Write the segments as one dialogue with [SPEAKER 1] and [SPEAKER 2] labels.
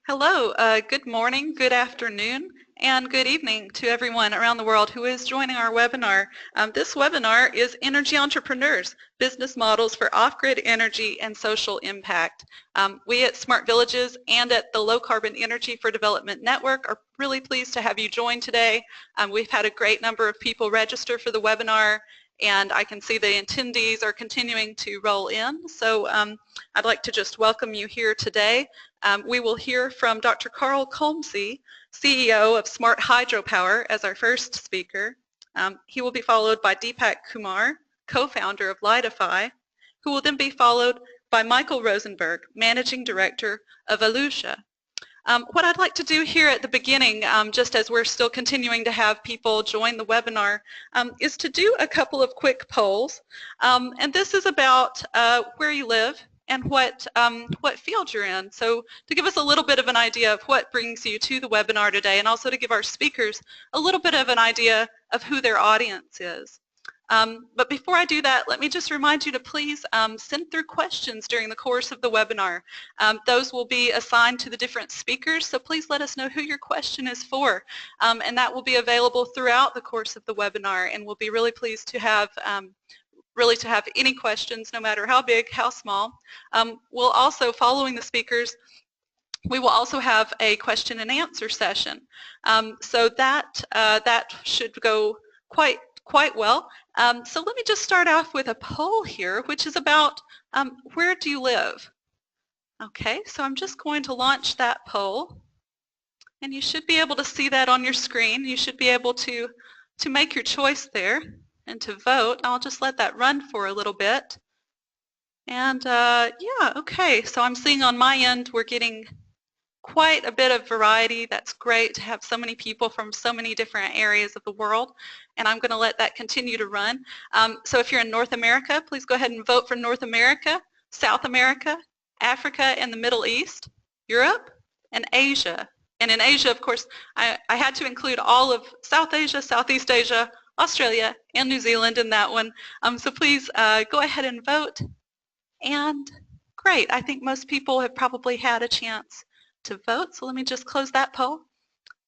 [SPEAKER 1] Hello, good morning, good afternoon, and good evening to everyone around the world who is joining our webinar. This webinar is Energy Entrepreneurs, Business Models for Off-Grid Energy and Social Impact. We at Smart Villages and at the Low Carbon Energy for Development Network are really pleased to have you join today. We've had a great number of people register for the webinar, and I can see the attendees are continuing to roll in. So I'd like to just welcome you here today. We will hear from Dr. Carl Colmsey, CEO of Smart Hydropower, as our first speaker. He will be followed by Deepak Kumar, co-founder of Lytyfy, who will then be followed by Michael Rosenberg, Managing Director of Alusha. What I'd like to do here at the beginning, just as we're still continuing to have people join the webinar, is to do a couple of quick polls. And this is about where you live and what field you're in. So to give us a little bit of an idea of what brings you to the webinar today, and also to give our speakers a little bit of an idea of who their audience is. But before I do that, let me just remind you to please send through questions during the course of the webinar. Those will be assigned to the different speakers, so please let us know who your question is for. And that will be available throughout the course of the webinar, and we'll be really pleased to have any questions, no matter how big, how small. We'll also, following the speakers, we will also have a question and answer session. So that should go quite well. So let me just start off with a poll here, which is about where do you live? Okay, so I'm just going to launch that poll, and you should be able to see that on your screen. You should be able to make your choice there and to vote. I'll just let that run for a little bit. And yeah, okay, so I'm seeing on my end we're getting quite a bit of variety. That's great to have so many people from so many different areas of the world, and I'm going to let that continue to run. So if you're in North America, please go ahead and vote for North America, South America, Africa and the Middle East, Europe, and Asia. And in Asia, of course, I had to include all of South Asia, Southeast Asia, Australia, and New Zealand in that one. So please go ahead and vote. And great, I think most people have probably had a chance to vote. So let me just close that poll,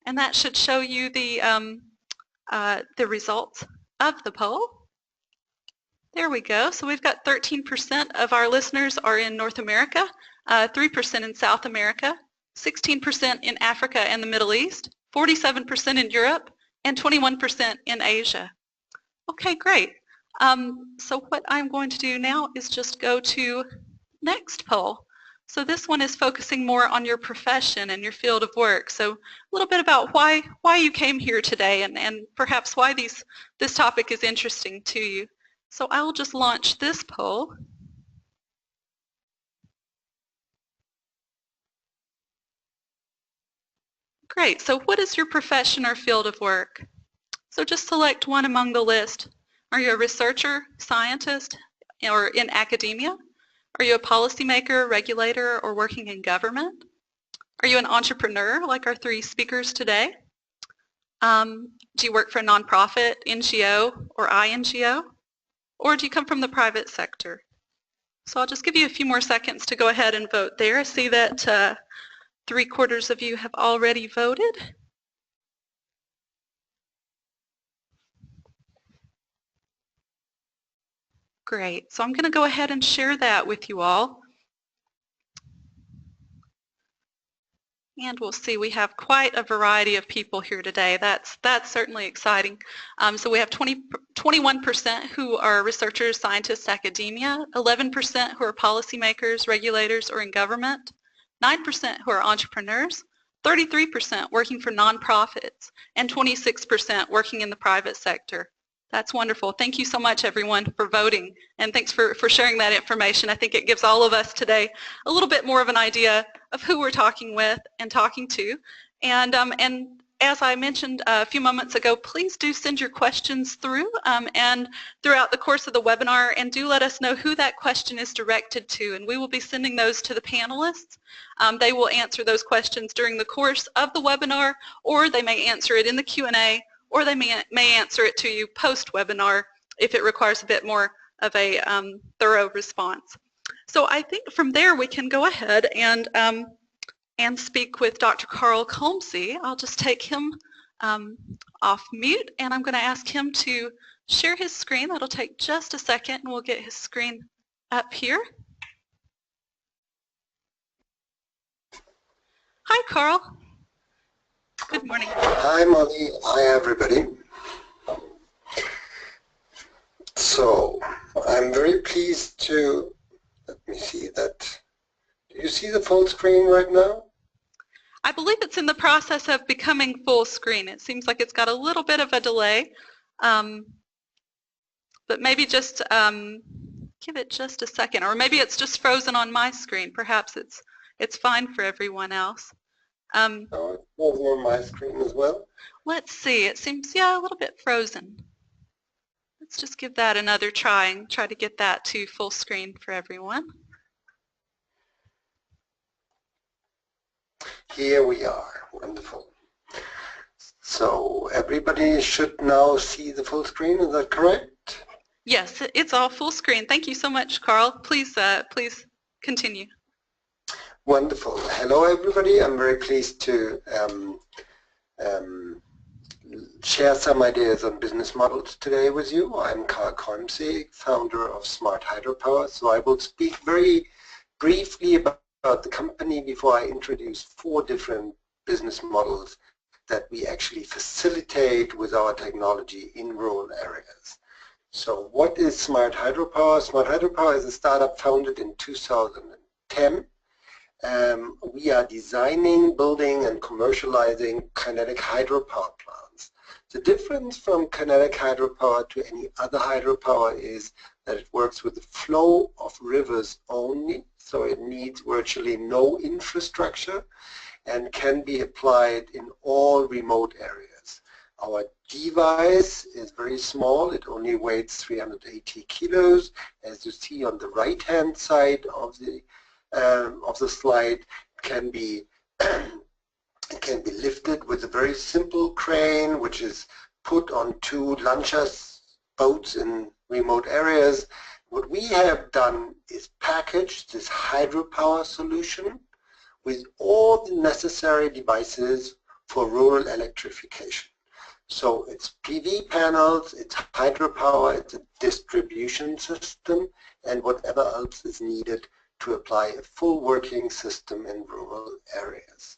[SPEAKER 1] and that should show you the results of the poll. There we go. So we've got 13% of our listeners are in North America, 3% in South America, 16% in Africa and the Middle East, 47% in Europe, and 21% in Asia. Okay, great. So what I'm going to do now is just go to next poll. So this one is focusing more on your profession and your field of work. So a little bit about why you came here today, and perhaps why this topic is interesting to you. So I will just launch this poll. Great, so what is your profession or field of work? So just select one among the list. Are you a researcher, scientist, or in academia? Are you a policymaker, regulator, or working in government? Are you an entrepreneur like our three speakers today? Do you work for a nonprofit, NGO, or INGO? Or do you come from the private sector? So I'll just give you a few more seconds to go ahead and vote there. I see that 3/4 of you have already voted. Great, so I'm going to go ahead and share that with you all. And we'll see, we have quite a variety of people here today. That's certainly exciting. So we have 21% who are researchers, scientists, academia, 11% who are policymakers, regulators, or in government, 9% who are entrepreneurs, 33% working for nonprofits, and 26% working in the private sector. That's wonderful. Thank you so much, everyone, for voting, and thanks for sharing that information. I think it gives all of us today a little bit more of an idea of who we're talking with and talking to. And as I mentioned a few moments ago, please do send your questions through and throughout the course of the webinar, and do let us know who that question is directed to, and we will be sending those to the panelists. They will answer those questions during the course of the webinar, or they may answer it in the Q&A, or they may answer it to you post-webinar if it requires a bit more of a thorough response. So I think from there we can go ahead and and speak with Dr. Carl Colmsey. I'll just take him off mute, and I'm going to ask him to share his screen. That'll take just a second, and we'll get his screen up here. Hi, Carl. Good morning.
[SPEAKER 2] Hi, Molly. Hi, everybody. So, I'm very pleased to, let me see that. Do you see the full screen right now?
[SPEAKER 1] I believe it's in the process of becoming full screen. It seems like it's got a little bit of a delay, but maybe just give it just a second, or maybe it's just frozen on my screen. Perhaps it's fine for everyone else.
[SPEAKER 2] Oh, it's frozen on my screen as well.
[SPEAKER 1] Let's see. It seems, yeah, a little bit frozen. Let's just give that another try and try to get that to full screen for everyone.
[SPEAKER 2] Here we are. Wonderful. So everybody should now see the full screen. Is that correct?
[SPEAKER 1] Yes, it's all full screen. Thank you so much, Carl. Please, please continue.
[SPEAKER 2] Wonderful. Hello, everybody. I'm very pleased to share some ideas on business models today with you. I'm Carl Colmsey, founder of Smart Hydropower. So I will speak very briefly about the company before I introduce 4 different business models that we actually facilitate with our technology in rural areas. So what is Smart Hydropower? Smart Hydropower is a startup founded in 2010. We are designing, building, and commercializing kinetic hydropower plants. The difference from kinetic hydropower to any other hydropower is that it works with the flow of rivers only, so it needs virtually no infrastructure and can be applied in all remote areas. Our device is very small. It only weighs 380 kilos. As you see on the right-hand side of the slide, can be lifted with a very simple crane, which is put on 2 lanchas boats in remote areas. What we have done is package this hydropower solution with all the necessary devices for rural electrification. So it's PV panels, it's hydropower, it's a distribution system, and whatever else is needed to apply a full working system in rural areas.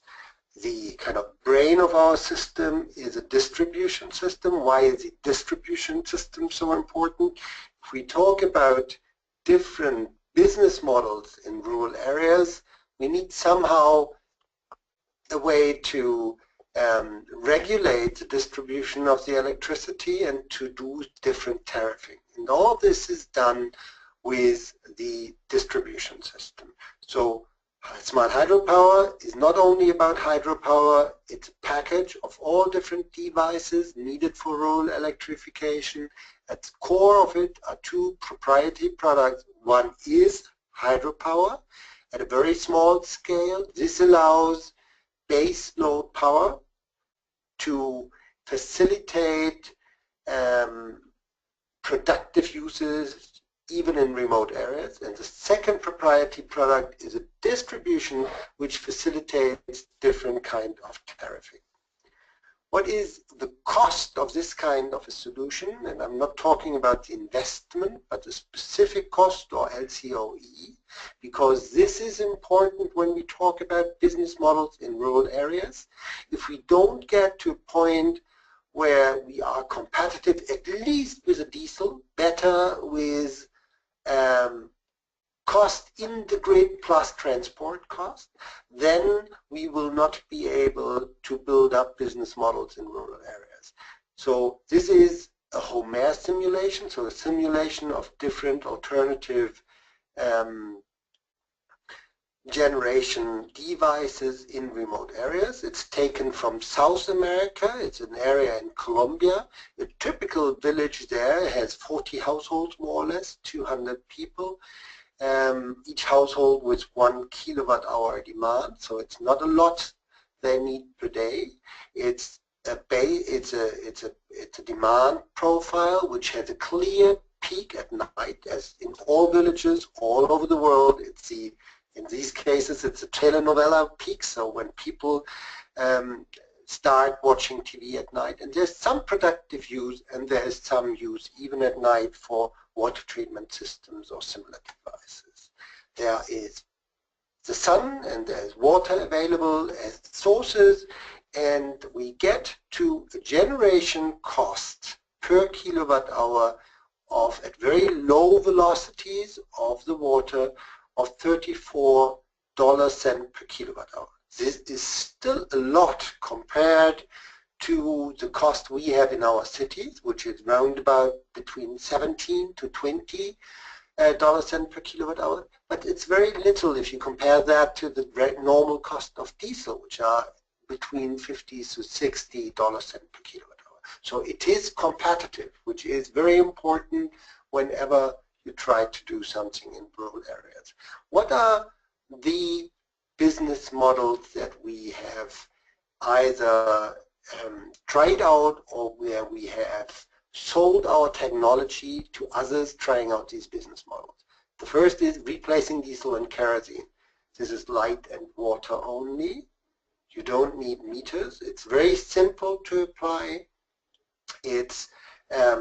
[SPEAKER 2] The kind of brain of our system is a distribution system. Why is the distribution system so important? If we talk about different business models in rural areas, we need somehow a way to regulate the distribution of the electricity and to do different tariffing. And all this is done with the distribution system. So Smart Hydropower is not only about hydropower, it's a package of all different devices needed for rural electrification. At the core of it are 2 proprietary products. One is hydropower at a very small scale. This allows base load power to facilitate productive uses even in remote areas. And the second proprietary product is a distribution which facilitates different kind of tariffing. What is the cost of this kind of a solution? And I'm not talking about the investment, but the specific cost, or LCOE, because this is important when we talk about business models in rural areas. If we don't get to a point where we are competitive, at least with a diesel, better with cost in the grid plus transport cost, then we will not be able to build up business models in rural areas. So this is a Homer simulation, so a simulation of different alternative generation devices in remote areas. It's taken from South America. It's an area in Colombia. A typical village there has 40 households, more or less, 200 people. Each household with 1 kilowatt hour demand, so it's not a lot they need per day. It's a demand profile which has a clear peak at night, as in all villages all over the world. It's the In these cases, it's a telenovela peak, so when people start watching TV at night. And there's some productive use, and there is some use even at night for water treatment systems or similar devices. There is the sun and there's water available as sources, and we get to a generation cost per kilowatt hour of, at very low velocities of the water, of $34 per kilowatt hour. This is still a lot compared to the cost we have in our cities, which is round about between 17 to 20 cents per kilowatt hour. But it's very little if you compare that to the normal cost of diesel, which are between 50 to 60 cents per kilowatt hour. So it is competitive, which is very important whenever you try to do something in rural areas. What are the business models that we have either tried out or where we have sold our technology to others trying out these business models? The first is replacing diesel and kerosene. This is light and water only. You don't need meters. It's very simple to apply. It's a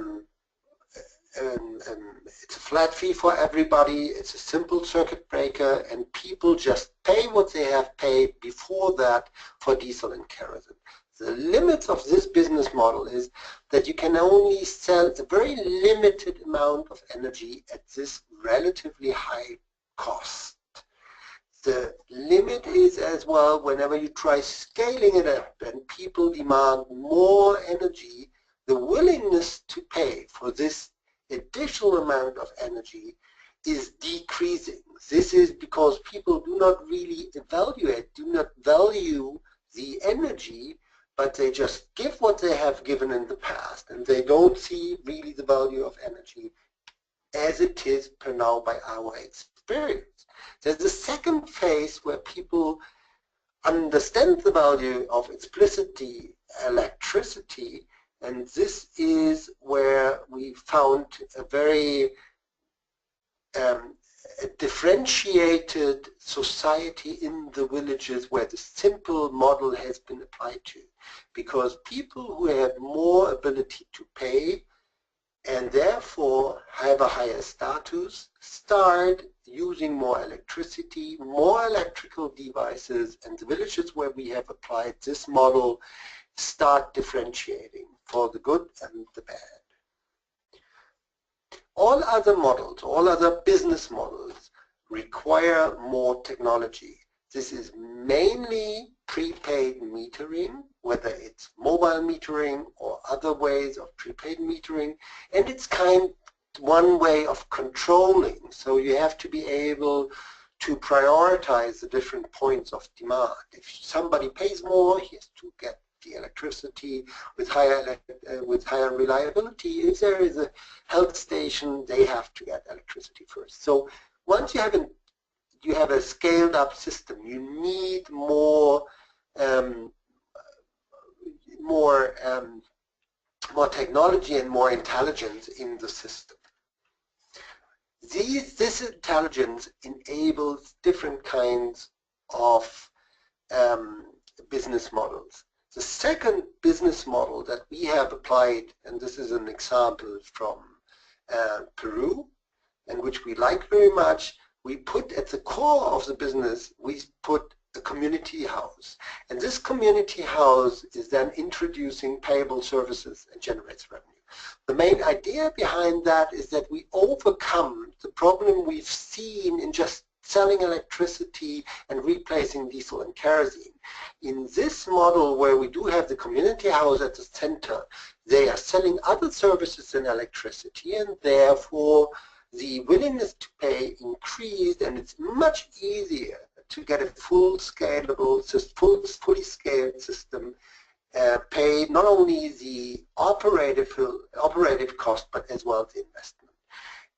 [SPEAKER 2] flat fee for everybody. It's a simple circuit breaker, and people just pay what they have paid before that for diesel and kerosene. The limits of this business model is that you can only sell a very limited amount of energy at this relatively high cost. The limit is as well, whenever you try scaling it up and people demand more energy, the willingness to pay for this additional amount of energy is decreasing. This is because people do not really evaluate, do not value the energy, but they just give what they have given in the past, and they don't see really the value of energy as it is per now by our experience. There's a second phase where people understand the value of explicitly electricity, and this is where we found a very differentiated society in the villages where the simple model has been applied to. Because people who have more ability to pay and therefore have a higher status start using more electricity, more electrical devices, and the villages where we have applied this model start differentiating for the good and the bad. All other models, all other business models require more technology. This is mainly prepaid metering, whether it's mobile metering or other ways of prepaid metering, and it's one way of controlling. So you have to be able to prioritize the different points of demand. If somebody pays more, he has to get the electricity with higher reliability. If there is a health station, they have to get electricity first. So once you have a scaled up system, you need more technology and more intelligence in the system. This intelligence enables different kinds of business models. The second business model that we have applied, and this is an example from Peru, and which we like very much, we put at the core of the business, we put a community house. And this community house is then introducing payable services and generates revenue. The main idea behind that is that we overcome the problem we've seen in just selling electricity and replacing diesel and kerosene. In this model where we do have the community house at the center, they are selling other services than electricity, and therefore the willingness to pay increased, and it's much easier to get a fully scaled system, pay not only the operative cost, but as well the investment.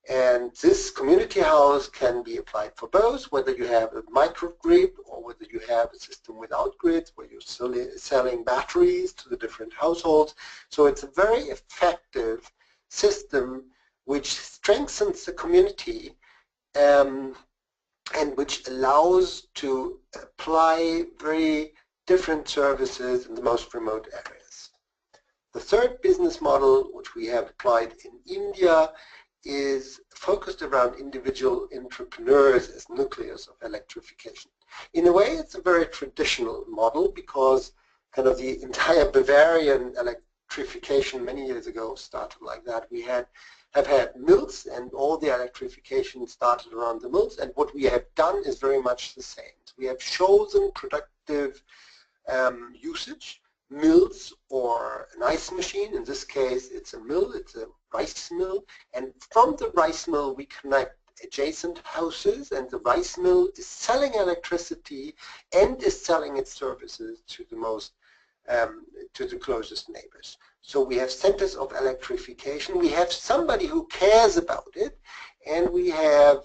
[SPEAKER 2] And this community house can be applied for both, whether you have a microgrid or whether you have a system without grids where you're selling batteries to the different households. So it's a very effective system which strengthens the community and which allows to apply very different services in the most remote areas. The third business model, which we have applied in India, is focused around individual entrepreneurs as nucleus of electrification. In a way, it's a very traditional model because kind of the entire Bavarian electrification many years ago started like that. We have had mills, and all the electrification started around the mills, and what we have done is very much the same. We have chosen productive usage, mills or an ice machine. In this case, it's a mill, it's a rice mill, and from the rice mill we connect adjacent houses, and the rice mill is selling electricity and is selling its services to the most to the closest neighbors. So we have centers of electrification, we have somebody who cares about it, and we have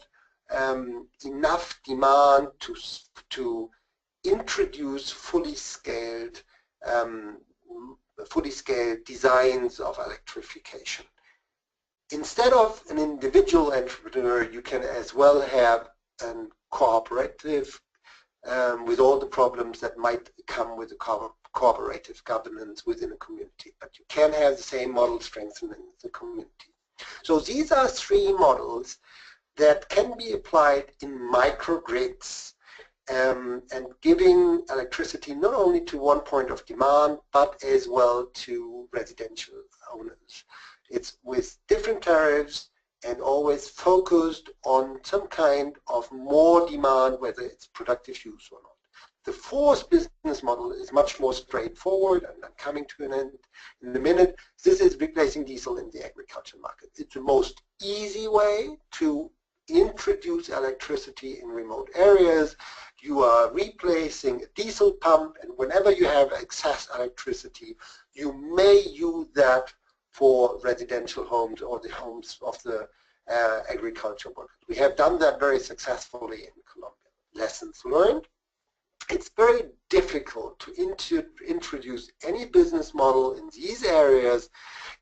[SPEAKER 2] enough demand to introduce fully scaled designs of electrification. Instead of an individual entrepreneur, you can as well have a cooperative with all the problems that might come with a cooperative governance within a community. But you can have the same model strengthening the community. So these are three models that can be applied in microgrids and giving electricity not only to one point of demand, but as well to residential owners. It's with different tariffs and always focused on some kind of more demand, whether it's productive use or not. The fourth business model is much more straightforward, and I'm coming to an end in a minute. This is replacing diesel in the agriculture market. It's the most easy way to introduce electricity in remote areas. You are replacing a diesel pump, and whenever you have excess electricity, you may use that for residential homes or the homes of the agriculture workers. We have done that very successfully in Colombia. Lessons learned. It's very difficult to introduce any business model in these areas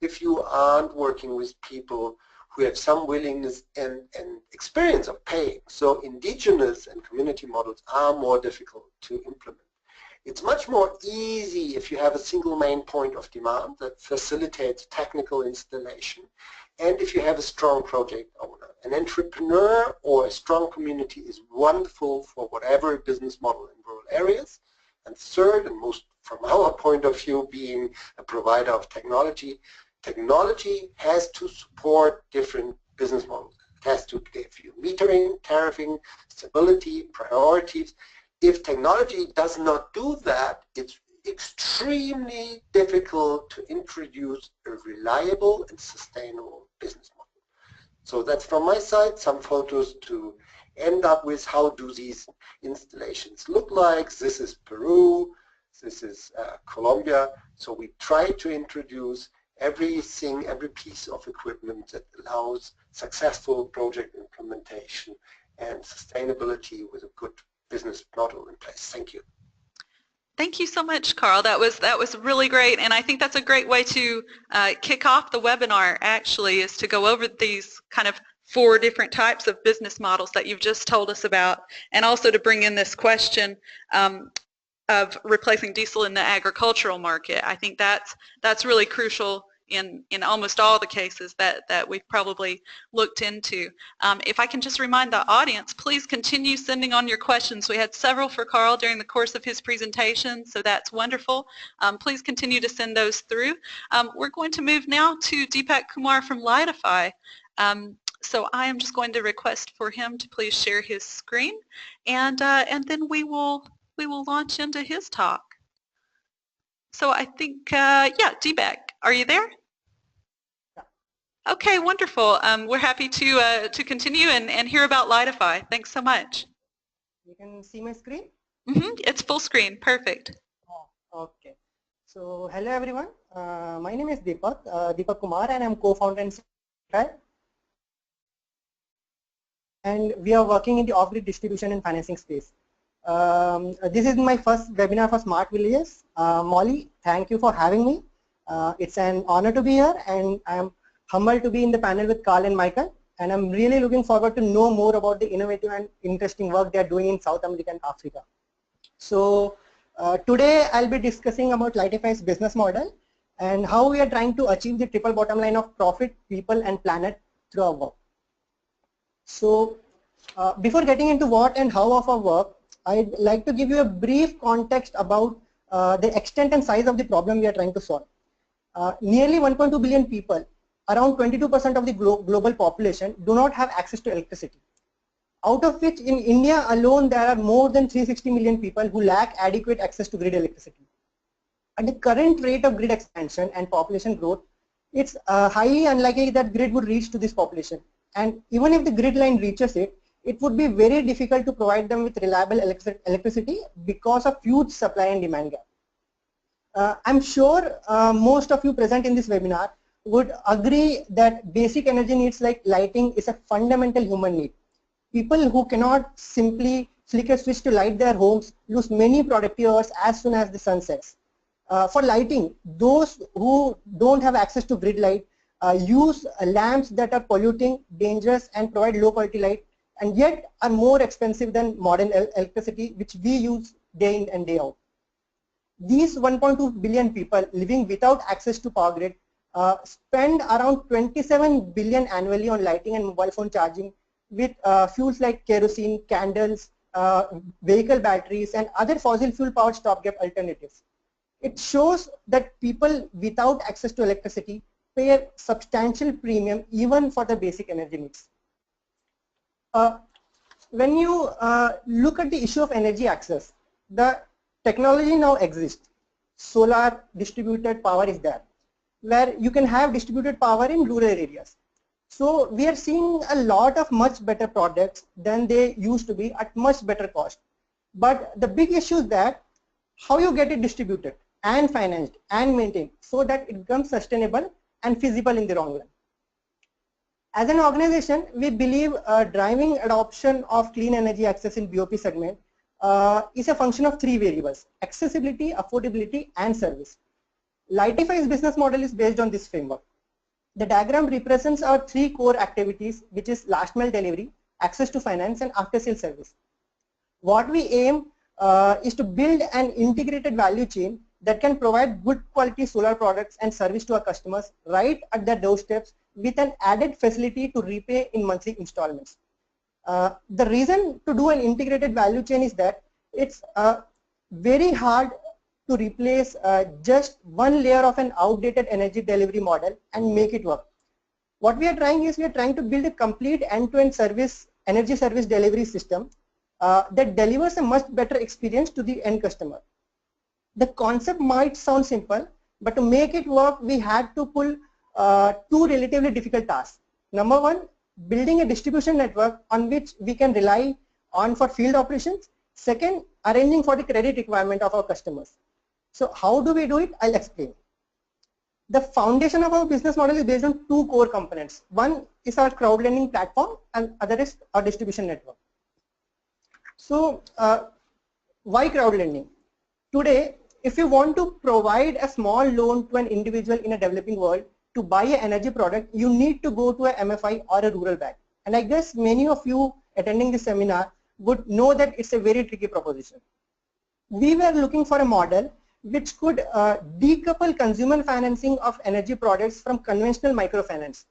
[SPEAKER 2] if you aren't working with people who have some willingness and experience of paying. So indigenous and community models are more difficult to implement. It's much more easy if you have a single main point of demand that facilitates technical installation, and if you have a strong project owner. An entrepreneur or a strong community is wonderful for whatever business model in rural areas. And third, and most from our point of view, being a provider of technology, technology has to support different business models. It has to give you metering, tariffing, stability, priorities. If technology does not do that, it's extremely difficult to introduce a reliable and sustainable business model. So that's from my side, some photos to end up with how do these installations look like. This is Peru, this is Colombia. So we try to introduce everything, every piece of equipment that allows successful project implementation and sustainability with a good business model in place. Thank you.
[SPEAKER 1] Thank you so much, Carl. That was really great, and I think that's a great way to kick off the webinar, actually, is to go over these kind of 4 different types of business models that you've just told us about, and also to bring in this question of replacing diesel in the agricultural market. I think that's really crucial in almost all the cases that we've probably looked into. If I can just remind the audience, please continue sending on your questions. We had several for Carl during the course of his presentation, so that's wonderful. Please continue to send those through. We're going to move now to Deepak Kumar from Lytyfy. So I am just going to request for him to please share his screen, and then we will launch into his talk. So I think, yeah, Deepak, are you there? Okay, wonderful. We're happy to continue and hear about Lytyfy. Thanks so much.
[SPEAKER 3] You can see my screen?
[SPEAKER 1] It's full screen. Perfect.
[SPEAKER 3] Oh, okay. So hello everyone. My name is Deepak Kumar, and I'm co-founder and CEO. And we are working in the off-grid distribution and financing space. This is my first webinar for Smart Villages. Molly, thank you for having me. It's an honor to be here, and I'm humbled to be in the panel with Carl and Michael. and I'm really looking forward to know more about the innovative and interesting work they are doing in South America and Africa. So today I'll be discussing about Lytyfy's business model and how we are trying to achieve the triple bottom line of profit, people, and planet through our work. So before getting into what and how of our work, I'd like to give you a brief context about the extent and size of the problem we are trying to solve. Nearly 1.2 billion people, around 22% of the global population, do not have access to electricity. Out of which, in India alone, there are more than 360 million people who lack adequate access to grid electricity. At the current rate of grid expansion and population growth, it's highly unlikely that grid would reach to this population. And even if the grid line reaches it, it would be very difficult to provide them with reliable electricity because of huge supply and demand gap. I'm sure most of you present in this webinar would agree that basic energy needs like lighting is a fundamental human need. People who cannot simply flick a switch to light their homes lose many productive hours as soon as the sun sets. For lighting, those who don't have access to grid light use lamps that are polluting, dangerous, and provide low quality light, and yet are more expensive than modern electricity, which we use day in and day out. These 1.2 billion people living without access to power grid spend around 27 billion annually on lighting and mobile phone charging with fuels like kerosene, candles, vehicle batteries, and other fossil fuel powered stopgap alternatives. It shows that people without access to electricity pay a substantial premium even for the basic energy needs. When you look at the issue of energy access, the technology now exists. Solar distributed power is there, where you can have distributed power in rural areas. So we are seeing a lot of much better products than they used to be at much better cost. But the big issue is that how you get it distributed and financed and maintained so that it becomes sustainable and feasible in the long run. As an organization, we believe driving adoption of clean energy access in BOP segment is a function of three variables: accessibility, affordability, and service. Lytyfy's business model is based on this framework. The diagram represents our three core activities, which is last mile delivery, access to finance, and after sale service. What we aim is to build an integrated value chain that can provide good quality solar products and service to our customers right at their doorsteps with an added facility to repay in monthly installments. The reason to do an integrated value chain is that it's very hard to replace just one layer of an outdated energy delivery model and make it work. What we are trying is, we are trying to build a complete end-to-end service, energy service delivery system that delivers a much better experience to the end customer. The concept might sound simple, but to make it work, we had to pull two relatively difficult tasks. Number one, building a distribution network on which we can rely on for field operations. Second, arranging for the credit requirement of our customers. So how do we do it? I'll explain. The foundation of our business model is based on two core components. One is our crowd lending platform and other is our distribution network. So why crowd lending? Today, if you want to provide a small loan to an individual in a developing world to buy an energy product, you need to go to a MFI or a rural bank. And I guess many of you attending this seminar would know that it's a very tricky proposition. We were looking for a model which could decouple consumer financing of energy products from conventional microfinance.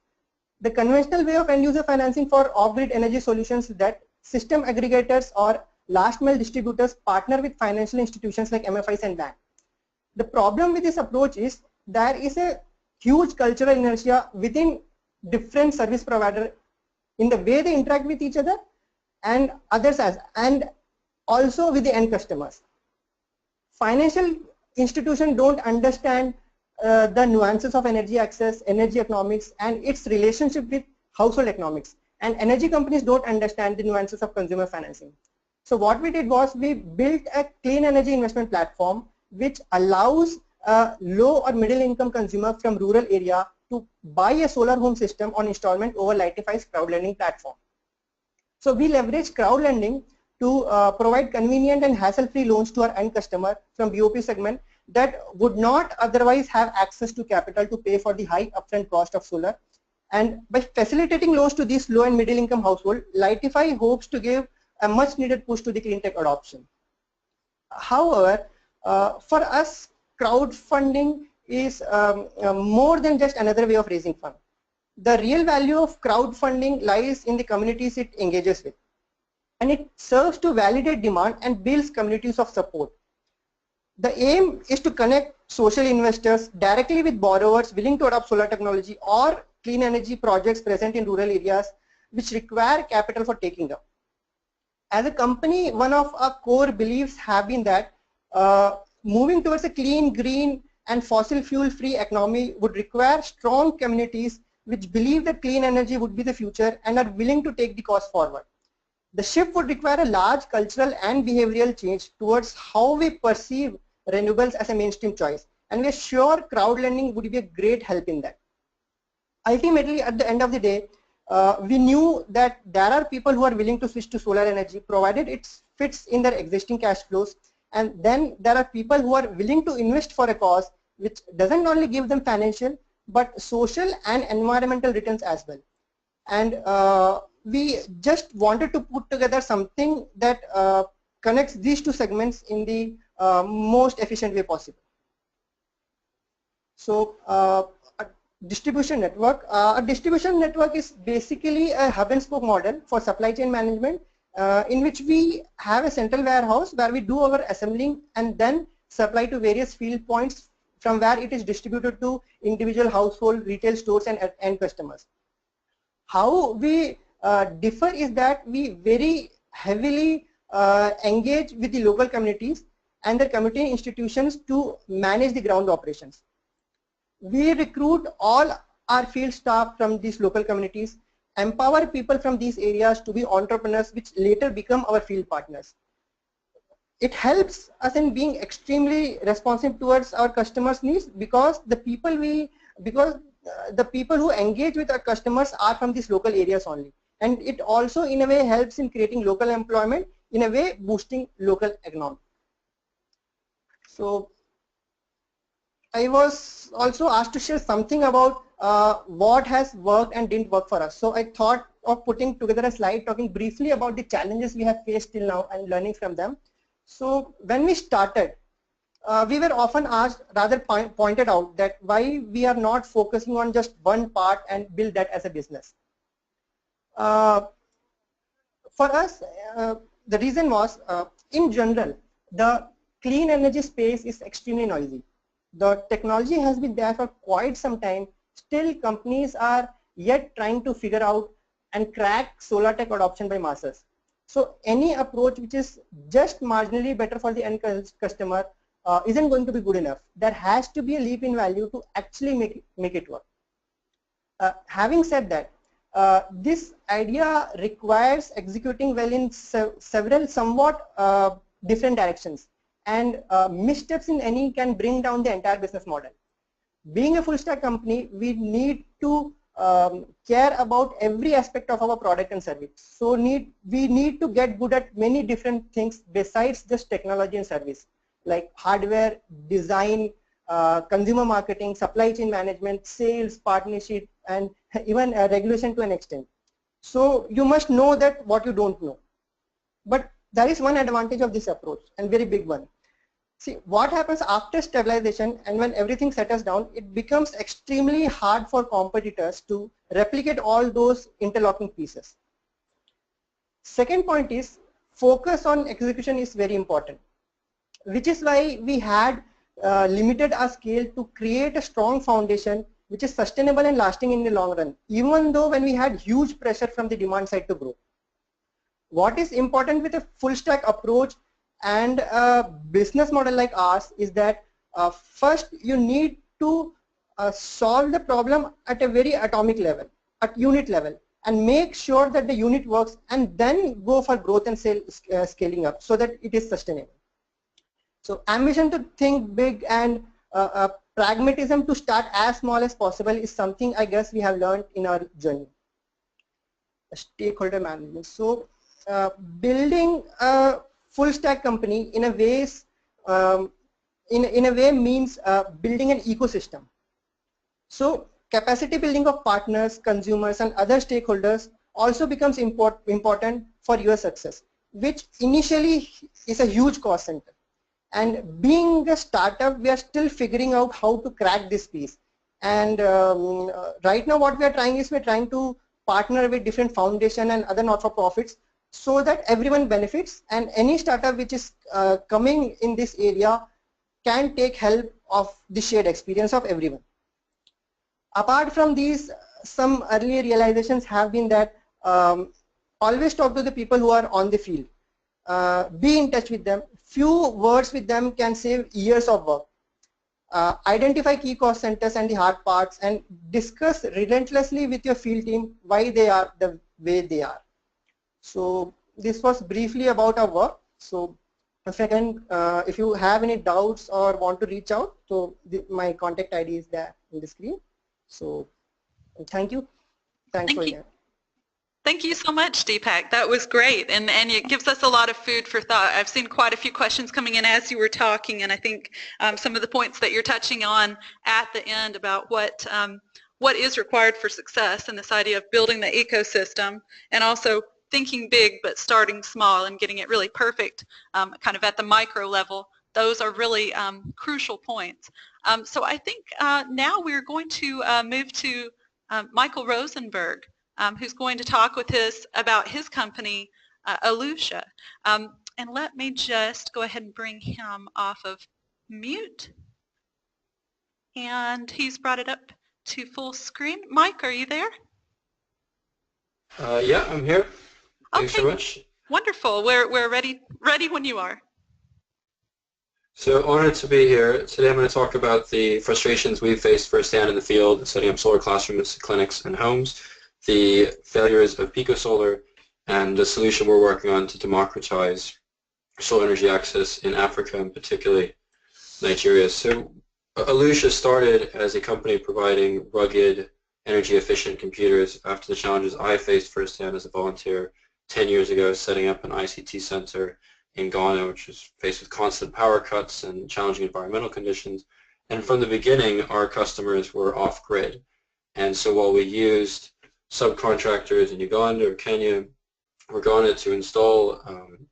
[SPEAKER 3] The conventional way of end user financing for off-grid energy solutions is that system aggregators or last mile distributors partner with financial institutions like MFIs and banks. The problem with this approach is there is a huge cultural inertia within different service providers in the way they interact with each other and others and also with the end customers. Financial institutions don't understand the nuances of energy access, energy economics, and its relationship with household economics. And energy companies don't understand the nuances of consumer financing. So what we did was we built a clean energy investment platform which allows a low or middle income consumer from rural area to buy a solar home system on installment over Lytyfy's crowd lending platform. So we leverage crowd lending to provide convenient and hassle-free loans to our end customer from BOP segment that would not otherwise have access to capital to pay for the high upfront cost of solar, And by facilitating loans to these low and middle income households, Lytyfy hopes to give a much needed push to the clean tech adoption. However, for us, crowdfunding is more than just another way of raising funds. The real value of crowdfunding lies in the communities it engages with, and it serves to validate demand and builds communities of support. The aim is to connect social investors directly with borrowers willing to adopt solar technology or clean energy projects present in rural areas which require capital for taking up. As a company, one of our core beliefs have been that moving towards a clean, green, and fossil fuel-free economy would require strong communities which believe that clean energy would be the future and are willing to take the cause forward. The shift would require a large cultural and behavioral change towards how we perceive renewables as a mainstream choice, and we are sure crowd lending would be a great help in that. Ultimately, at the end of the day, we knew that there are people who are willing to switch to solar energy provided it fits in their existing cash flows, and then there are people who are willing to invest for a cause which doesn't only give them financial but social and environmental returns as well. And we just wanted to put together something that connects these two segments in the most efficient way possible. So a distribution network. A distribution network is basically a hub and spoke model for supply chain management in which we have a central warehouse where we do our assembling and then supply to various field points from where it is distributed to individual household, retail stores and end customers. How we differ is that we very heavily engage with the local communities and the community institutions to manage the ground operations. We recruit all our field staff from these local communities, empower people from these areas to be entrepreneurs which later become our field partners. It helps us in being extremely responsive towards our customers' needs because the people who engage with our customers are from these local areas only, and it also in a way helps in creating local employment, in a way boosting local economy. So I was also asked to share something about what has worked and didn't work for us. So I thought of putting together a slide talking briefly about the challenges we have faced till now and learning from them. So when we started, we were often asked, rather pointed out, that why we are not focusing on just one part and build that as a business. For us, the reason was, in general, the clean energy space is extremely noisy. The technology has been there for quite some time. Still, companies are yet trying to figure out and crack solar tech adoption by masses. So any approach which is just marginally better for the end customer isn't going to be good enough. There has to be a leap in value to actually make it work. Having said that, this idea requires executing well in several somewhat different directions, and missteps in any can bring down the entire business model. Being a full stack company, we need to care about every aspect of our product and service. So we need to get good at many different things besides just technology and service, like hardware, design, consumer marketing, supply chain management, sales, partnership, and even regulation to an extent. So you must know that what you don't know. But there is one advantage of this approach, and very big one. See, what happens after stabilization and when everything settles down, it becomes extremely hard for competitors to replicate all those interlocking pieces. Second point is, focus on execution is very important, which is why we had limited our scale to create a strong foundation which is sustainable and lasting in the long run, even though when we had huge pressure from the demand side to grow. What is important with a full stack approach and a business model like ours is that first you need to solve the problem at a very atomic level, at unit level, and make sure that the unit works, and then go for growth and scaling up so that it is sustainable. So ambition to think big and pragmatism to start as small as possible is something I guess we have learned in our journey. Stakeholder management. So building a full stack company in a ways in a way means building an ecosystem. So capacity building of partners, consumers, and other stakeholders also becomes important for your success, which initially is a huge cost center. And being a startup, we are still figuring out how to crack this piece. And right now what we are trying is we're trying to partner with different foundations and other not-for-profits so that everyone benefits, and any startup which is coming in this area can take help of the shared experience of everyone. Apart from these, some early realizations have been that always talk to the people who are on the field. Be in touch with them. Few words with them can save years of work. Identify key cost centers and the hard parts, and discuss relentlessly with your field team why they are the way they are. So this was briefly about our work. So if you have any doubts or want to reach out, so my contact ID is there in the screen. So thank you. Thanks for your.
[SPEAKER 1] Thank you so much, Deepak. That was great, and it gives us a lot of food for thought. I've seen quite a few questions coming in as you were talking, and I think some of the points that you're touching on at the end about what is required for success, and this idea of building the ecosystem, and also thinking big but starting small and getting it really perfect kind of at the micro level. Those are really crucial points. So I think now we're going to move to Michael Rosenberg, who's going to talk with us about his company, Alusha. And let me just go ahead and bring him off of mute. And he's brought it up to full screen. Mike, are you there?
[SPEAKER 4] Yeah, I'm here. Thanks so much.
[SPEAKER 1] Wonderful. We're ready when you are.
[SPEAKER 4] So honored to be here. Today I'm going to talk about the frustrations we've faced firsthand in the field, setting up solar classrooms, clinics, and homes, the failures of PicoSolar, and the solution we're working on to democratize solar energy access in Africa, and particularly Nigeria. So Alusha started as a company providing rugged, energy-efficient computers after the challenges I faced firsthand as a volunteer 10 years ago, setting up an ICT center in Ghana, which was faced with constant power cuts and challenging environmental conditions. And from the beginning, our customers were off-grid. And so while we used subcontractors in Uganda or Kenya or Ghana to install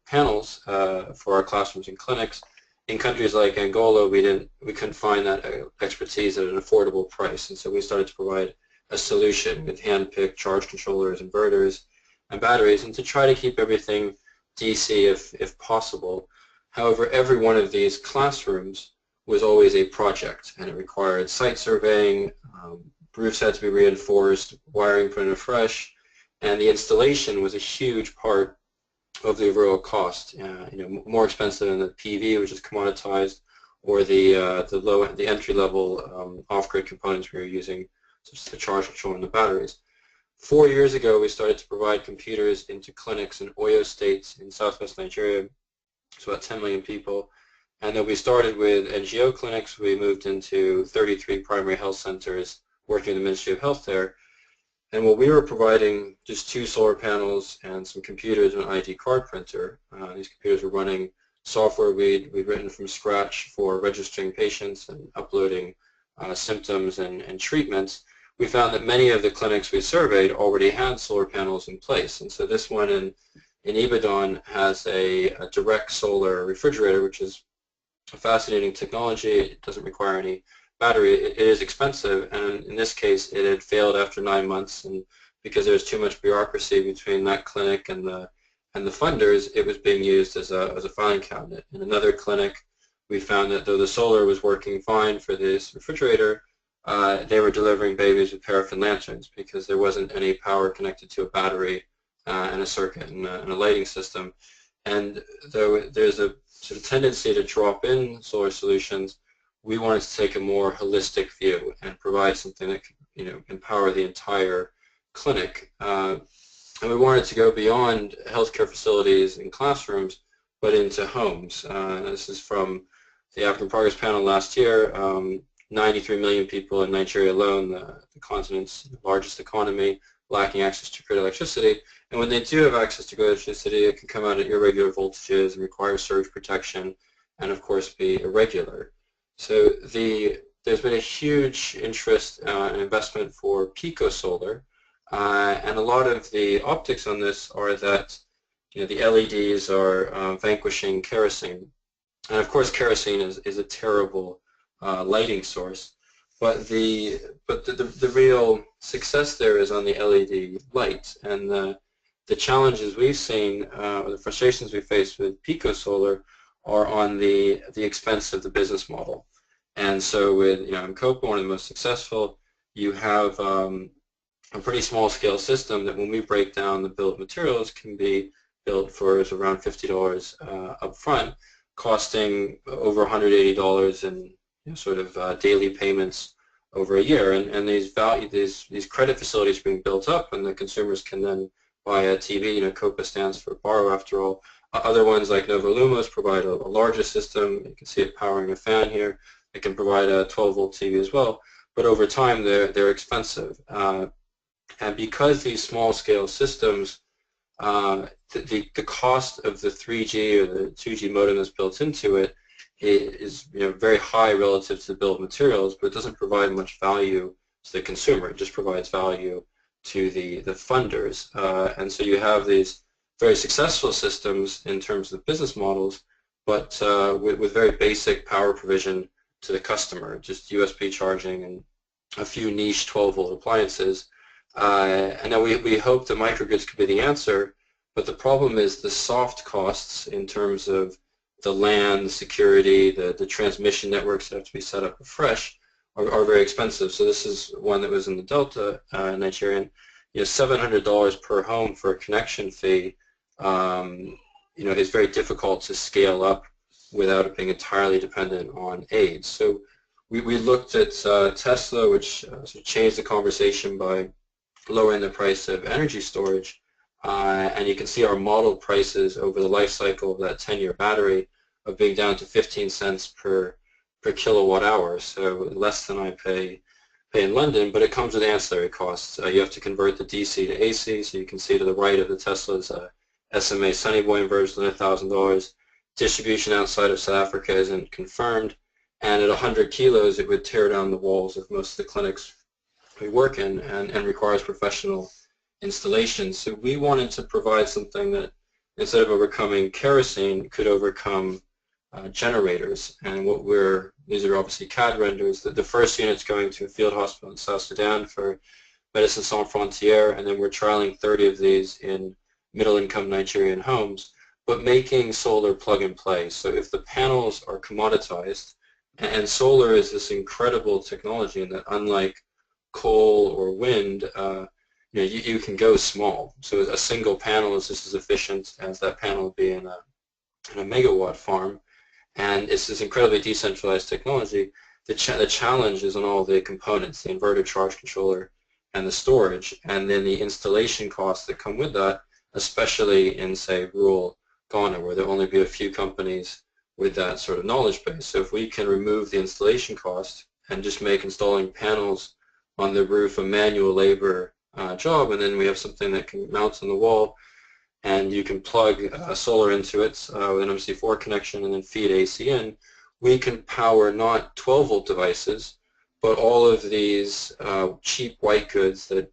[SPEAKER 4] panels for our classrooms and clinics, in countries like Angola, we couldn't find that expertise at an affordable price. And so we started to provide a solution with hand-picked charge controllers, inverters, and batteries, and to try to keep everything DC if possible. However, every one of these classrooms was always a project, and it required site surveying, roofs had to be reinforced, wiring put in afresh, and the installation was a huge part of the overall cost. More expensive than the PV, which is commoditized, or the entry-level off-grid components we were using, such as the charge control and the batteries. 4 years ago, we started to provide computers into clinics in Oyo State in southwest Nigeria. It's about 10 million people. And then we started with NGO clinics. We moved into 33 primary health centers working in the Ministry of Health there. And while we were providing just 2 solar panels and some computers and an ID card printer, these computers were running software we'd written from scratch for registering patients and uploading symptoms and treatments. We found that many of the clinics we surveyed already had solar panels in place. And so this one in Ibadan has a direct solar refrigerator, which is a fascinating technology. It doesn't require any battery. It is expensive, and in this case it had failed after 9 months, and because there was too much bureaucracy between that clinic and the funders, it was being used as a filing cabinet. In another clinic, we found that though the solar was working fine for this refrigerator, they were delivering babies with paraffin lanterns because there wasn't any power connected to a battery and a circuit and a lighting system. And though there's a sort of tendency to drop in solar solutions, we wanted to take a more holistic view and provide something that could, empower the entire clinic. And we wanted to go beyond healthcare facilities and classrooms, but into homes. This is from the African Progress Panel last year. 93 million people in Nigeria alone, the continent's largest economy, lacking access to grid electricity. And when they do have access to grid electricity, it can come out at irregular voltages and require surge protection and, of course, be irregular. So the there's been a huge interest and investment for pico solar, and a lot of the optics on this are that the LEDs are vanquishing kerosene. And of course kerosene is a terrible lighting source, but the real success there is on the LED light, and the challenges we've seen, or the frustrations we face with pico solar, are on the expense of the business model. And so with Copa, one of the most successful, you have a pretty small scale system that when we break down the bill of materials can be built for around $50 up front, costing over $180 in sort of daily payments over a year. And these credit facilities are being built up, and the consumers can then buy a TV. Copa stands for borrow, after all. Other ones like Nova Lumos provide a larger system. You can see it powering a fan here. It can provide a 12-volt TV as well. But over time, they're expensive. And because these small-scale systems, the cost of the 3G or the 2G modem that's built into it is very high relative to the bill of materials, but it doesn't provide much value to the consumer. It just provides value to the funders. And so you have these very successful systems in terms of business models, but with very basic power provision to the customer, just USB charging and a few niche 12-volt appliances. And now we hope the microgrids could be the answer, but the problem is the soft costs in terms of the LAN, the security, the transmission networks that have to be set up afresh are very expensive. So this is one that was in the Delta, Nigerian, $700 per home for a connection fee, is very difficult to scale up without it being entirely dependent on aids. So we looked at Tesla, which sort of changed the conversation by lowering the price of energy storage, and you can see our model prices over the life cycle of that 10-year battery of being down to 15 cents per kilowatt hour, so less than I pay in London, but it comes with ancillary costs. You have to convert the DC to AC, so you can see to the right of the Tesla's SMA Sunny Boy inversion, $1,000. Distribution outside of South Africa isn't confirmed, and at 100 kilos it would tear down the walls of most of the clinics we work in and requires professional installation. So we wanted to provide something that, instead of overcoming kerosene, could overcome generators. And these are obviously CAD renders. The first unit's going to a field hospital in South Sudan for Médecins Sans Frontières, and then we're trialing 30 of these in middle-income Nigerian homes, but making solar plug-and-play. So if the panels are commoditized, and solar is this incredible technology in that, unlike coal or wind, you can go small. So a single panel is just as efficient as that panel would be in a megawatt farm, and it's this incredibly decentralized technology. The challenge is on all the components, the inverter, charge controller, and the storage, and then the installation costs that come with that, especially in, say, rural Ghana, where there will only be a few companies with that sort of knowledge base. So if we can remove the installation cost and just make installing panels on the roof a manual labor job, and then we have something that can mount on the wall, and you can plug solar into it with an MC4 connection and then feed AC in, we can power not 12-volt devices, but all of these cheap white goods that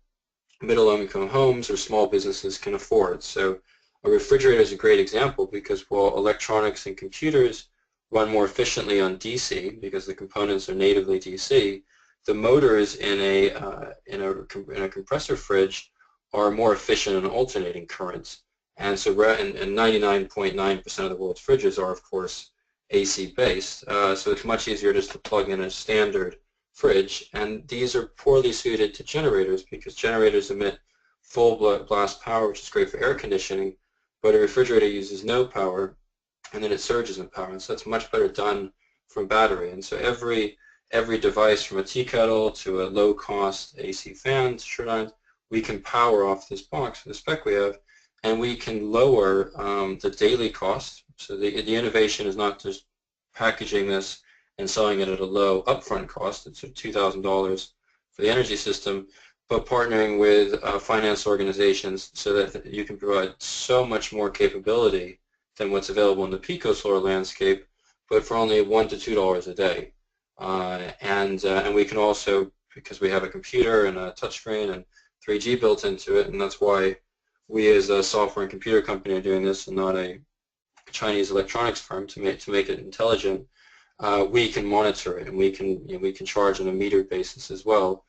[SPEAKER 4] middle-income homes or small businesses can afford. So a refrigerator is a great example, because while electronics and computers run more efficiently on DC because the components are natively DC, the motors in a compressor fridge are more efficient in alternating currents. And so 99.9% of the world's fridges are, of course, AC based. So it's much easier just to plug in a standard fridge. And these are poorly suited to generators, because generators emit full blast power, which is great for air conditioning, but a refrigerator uses no power, and then it surges in power. And so that's much better done from battery. And so every device, from a tea kettle to a low-cost AC fan to shirt irons, we can power off this box with the spec we have, and we can lower the daily cost. So the innovation is not just packaging this and selling it at a low upfront cost. It's $2,000 for the energy system, but partnering with finance organizations so that you can provide so much more capability than what's available in the pico solar landscape, but for only $1 to $2 a day. And we can also, because we have a computer and a touchscreen and 3G built into it, and that's why we as a software and computer company are doing this and not a Chinese electronics firm to make it intelligent. We can monitor it, and we can charge on a meter basis as well,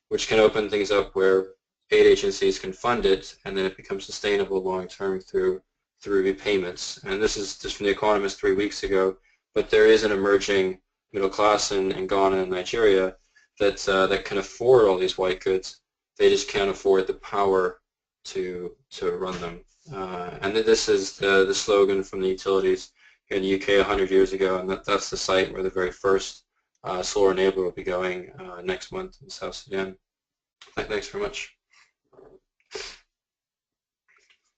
[SPEAKER 4] which can open things up where aid agencies can fund it, and then it becomes sustainable long term through repayments. And this is just from The Economist 3 weeks ago, but there is an emerging middle class in Ghana and Nigeria that can afford all these white goods. They just can't afford the power to run them. And this is the slogan from the utilities here in the UK 100 years ago, and that's the site where the very first solar enabler will be going next month in South Sudan. Thanks very much.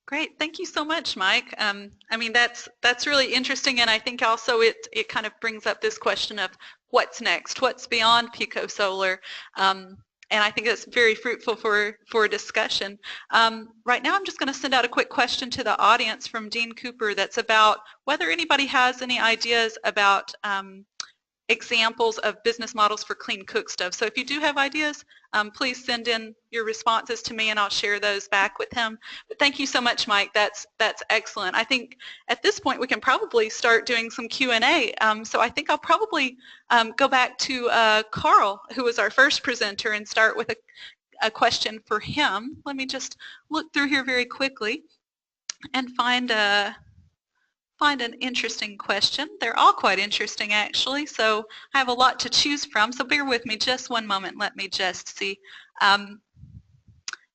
[SPEAKER 1] Great, thank you so much, Mike. I mean, that's really interesting, and I think also it kind of brings up this question of what's next, what's beyond Pico Solar, and I think it's very fruitful for discussion. Right now I'm just going to send out a quick question to the audience from Dean Cooper that's about whether anybody has any ideas about examples of business models for clean cook stove. So if you do have ideas, please send in your responses to me and I'll share those back with him. But thank you so much, Mike. That's excellent. I think at this point we can probably start doing some Q&A. So I think I'll probably go back to Carl, who was our first presenter, and start with a question for him. Let me just look through here very quickly and find an interesting question. They're all quite interesting, actually, so I have a lot to choose from, so bear with me just one moment. Let me just see.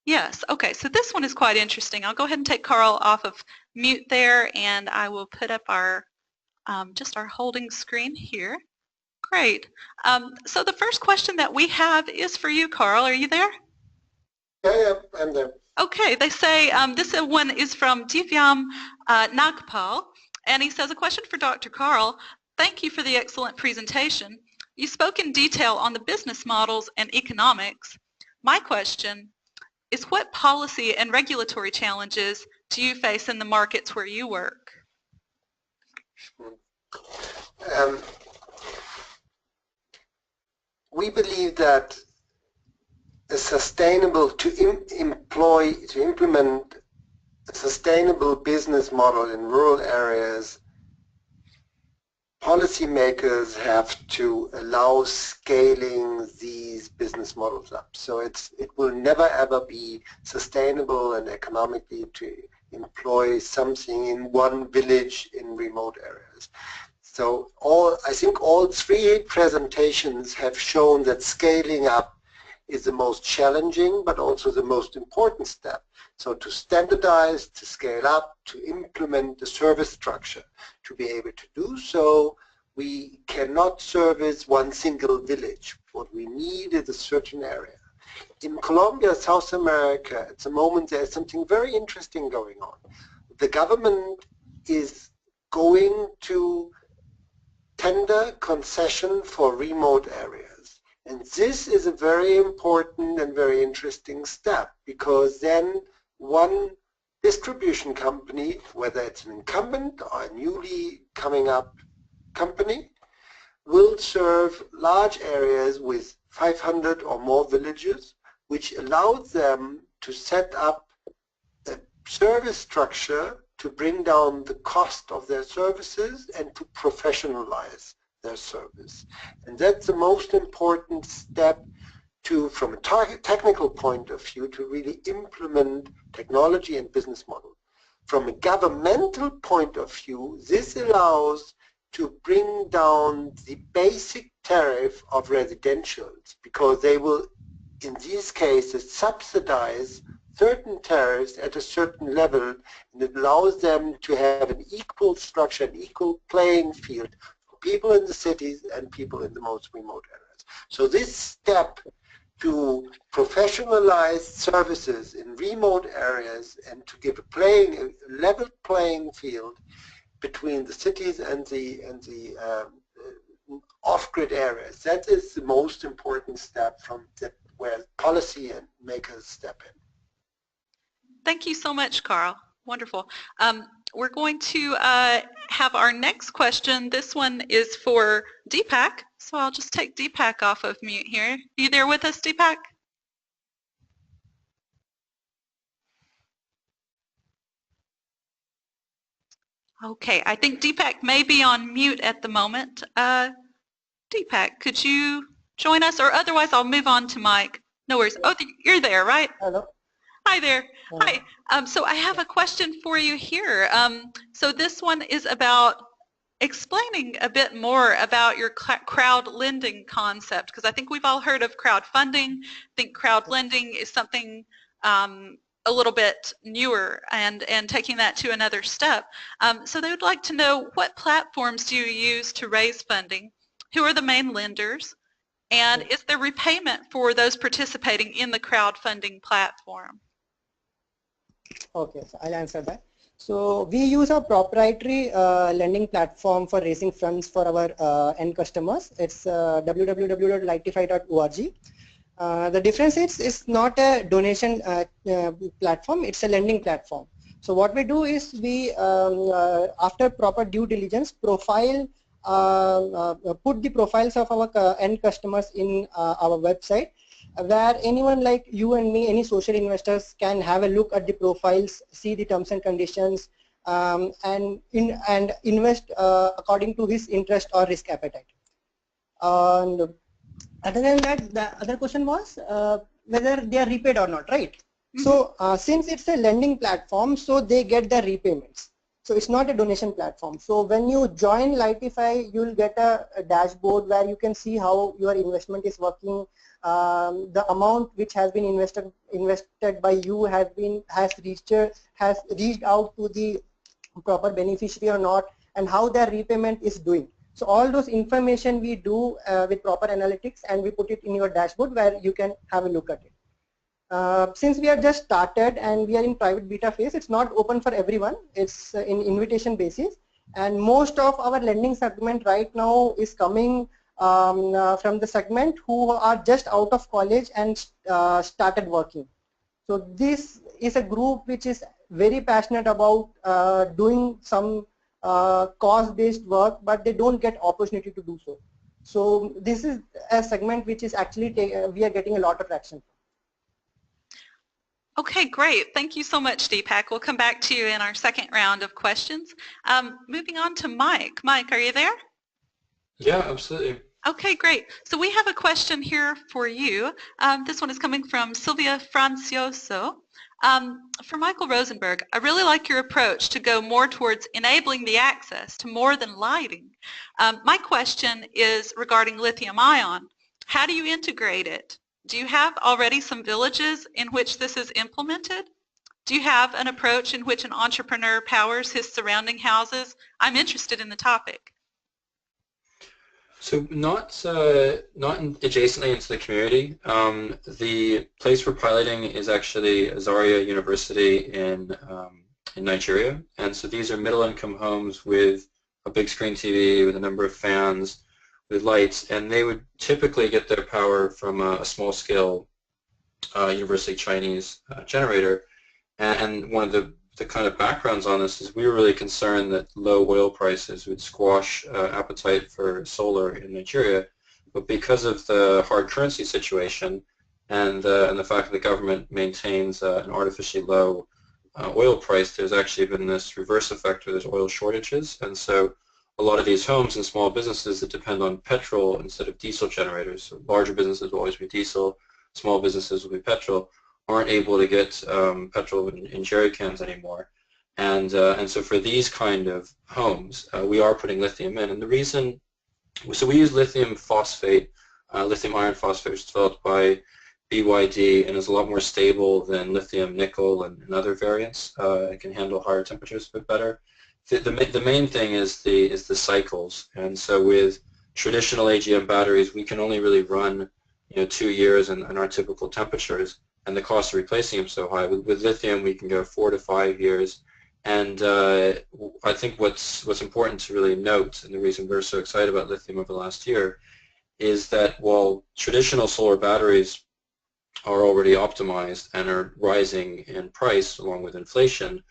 [SPEAKER 1] Yes, okay, so this one is quite interesting. I'll go ahead and take Carl off of mute there, and I will put up our just our holding screen here. Great. So the first question that we have is for you, Carl. Are you there?
[SPEAKER 2] Yeah, I'm there.
[SPEAKER 1] Okay, they say this one is from Divyam Nagpal. And he says, a question for Dr. Carl. Thank you for the excellent presentation. You spoke in detail on the business models and economics. My question is, what policy and regulatory challenges do you face in the markets where you work?
[SPEAKER 2] We believe that a sustainable implement a sustainable business model in rural areas, policymakers have to allow scaling these business models up. So it will never ever be sustainable and economically to employ something in one village in remote areas. So I think all three presentations have shown that scaling up is the most challenging but also the most important step. So to standardize, to scale up, to implement the service structure, to be able to do so, we cannot service one single village. What we need is a certain area. In Colombia, South America, at the moment there's something very interesting going on. The government is going to tender concession for remote areas. And this is a very important and very interesting step, because then one distribution company, whether it's an incumbent or a newly coming up company, will serve large areas with 500 or more villages, which allows them to set up a service structure to bring down the cost of their services and to professionalize their service. And that's the most important step to, from a technical point of view, to really implement technology and business model. From a governmental point of view, this allows to bring down the basic tariff of residentials, because they will, in these cases, subsidize certain tariffs at a certain level, and it allows them to have an equal structure, an equal playing field for people in the cities and people in the most remote areas. So this step to professionalize services in remote areas and to give a level playing field between the cities and the off-grid areas, that is the most important step from where policy and makers step in.
[SPEAKER 1] Thank you so much, Carl. Wonderful. we're going to have our next question. This one is for Deepak, so I'll just take Deepak off of mute here. Are you there with us, Deepak? Okay, I think Deepak may be on mute at the moment. Deepak, could you join us, or otherwise I'll move on to Mike. No worries. Oh, you're there, right?
[SPEAKER 3] Hello.
[SPEAKER 1] Hi there. Hi. So I have a question for you here. So this one is about explaining a bit more about your crowd lending concept, because I think we've all heard of crowdfunding. I think crowd lending is something a little bit newer and taking that to another step. So they would like to know, what platforms do you use to raise funding? Who are the main lenders? And is there repayment for those participating in the crowdfunding platform?
[SPEAKER 3] Okay, so I'll answer that. So we use a proprietary lending platform for raising funds for our end customers. It's www.lytyfy.org. The difference is it's not a donation platform, it's a lending platform. So what we do is we, after proper due diligence, profile, put the profiles of our end customers in our website, where anyone like you and me, any social investors, can have a look at the profiles, see the terms and conditions, and invest according to his interest or risk appetite. And other than that, the other question was whether they are repaid or not, right? Mm-hmm. So since it's a lending platform, so they get the repayments. So it's not a donation platform. So when you join Lytyfy, you'll get a dashboard where you can see how your investment is working. The amount which has been invested by you has reached out to the proper beneficiary or not, and how their repayment is doing. So all those information we do with proper analytics, and we put it in your dashboard where you can have a look at it. Since we are just started and we are in private beta phase, it's not open for everyone. It's in invitation basis, and most of our lending segment right now is coming from the segment who are just out of college and started working. So this is a group which is very passionate about doing some cost-based work, but they don't get opportunity to do so. So this is a segment which is actually we are getting a lot of traction.
[SPEAKER 1] Okay, great. Thank you so much, Deepak. We'll come back to you in our second round of questions. Moving on to Mike. Mike, are you there?
[SPEAKER 4] Yeah, absolutely.
[SPEAKER 1] Okay, great. So we have a question here for you. This one is coming from Sylvia Francioso. For Michael Rosenberg, I really like your approach to go more towards enabling the access to more than lighting. My question is regarding lithium ion. How do you integrate it? Do you have already some villages in which this is implemented? Do you have an approach in which an entrepreneur powers his surrounding houses? I'm interested in the topic.
[SPEAKER 4] So not adjacently into the community. The place we're piloting is actually Zaria University in Nigeria, and so these are middle-income homes with a big screen TV, with a number of fans, with lights, and they would typically get their power from a small-scale University Chinese generator. And one of the kind of backgrounds on this is we were really concerned that low oil prices would squash appetite for solar in Nigeria, but because of the hard currency situation and the fact that the government maintains an artificially low oil price, there's actually been this reverse effect where there's oil shortages, and so a lot of these homes and small businesses that depend on petrol instead of diesel generators, so larger businesses will always be diesel, small businesses will be petrol, aren't able to get petrol in jerry cans anymore. And so for these kind of homes, we are putting lithium in. And the reason, so we use lithium phosphate, lithium iron phosphate, which is developed by BYD and is a lot more stable than lithium nickel and other variants. It can handle higher temperatures a bit better. The main thing is the cycles, and so with traditional AGM batteries, we can only really run 2 years in our typical temperatures, and the cost of replacing them so high. With lithium, we can go 4 to 5 years, and I think what's important to really note, and the reason we're so excited about lithium over the last year, is that while traditional solar batteries are already optimized and are rising in price along with inflation,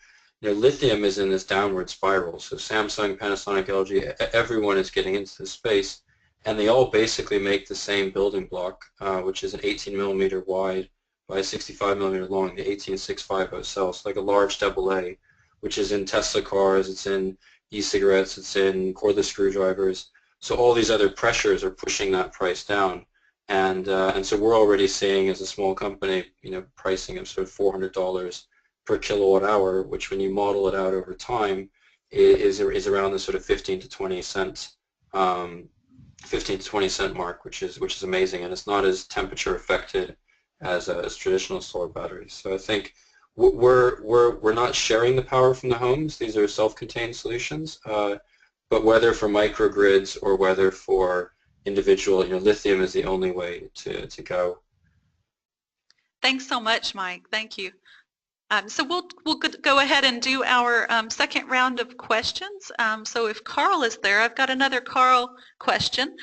[SPEAKER 4] lithium is in this downward spiral. So Samsung, Panasonic, LG, everyone is getting into this space, and they all basically make the same building block, which is an 18 millimeter wide by 65 millimeter long, the 18650 cell. It's like a large AA, which is in Tesla cars, it's in e-cigarettes, it's in cordless screwdrivers. So all these other pressures are pushing that price down. And so we're already seeing, as a small company, pricing of sort of $400 per kilowatt hour, which when you model it out over time is around the sort of 15 to 20 cent mark, which is amazing, and it's not as temperature affected as traditional solar batteries. So I think we're not sharing the power from the homes. These are self-contained solutions, but whether for microgrids or whether for individual, lithium is the only way to go.
[SPEAKER 1] Thanks so much, Mike. Thank you. So we'll go ahead and do our second round of questions. So if Carl is there, I've got another Carl question.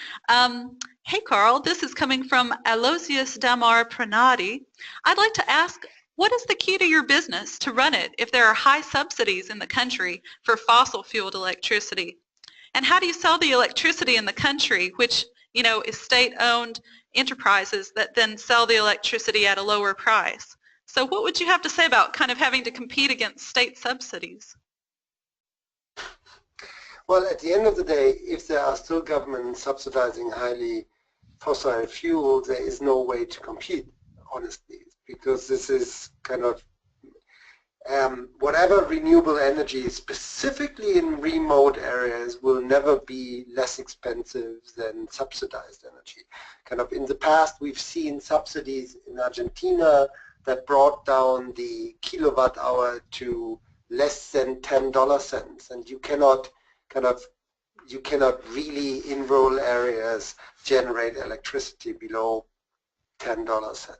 [SPEAKER 1] Hey Carl, this is coming from Aloysius Damar Pranati. I'd like to ask, what is the key to your business to run it if there are high subsidies in the country for fossil fueled electricity? And how do you sell the electricity in the country, which is state-owned enterprises that then sell the electricity at a lower price? So what would you have to say about kind of having to compete against state subsidies?
[SPEAKER 2] Well, at the end of the day, if there are still governments subsidizing highly fossil fuel, there is no way to compete, honestly, because this is kind of whatever renewable energy, specifically in remote areas, will never be less expensive than subsidized energy. Kind of in the past, we've seen subsidies in Argentina that brought down the kilowatt hour to less than $0.10, and you cannot really in rural areas generate electricity below $0.10.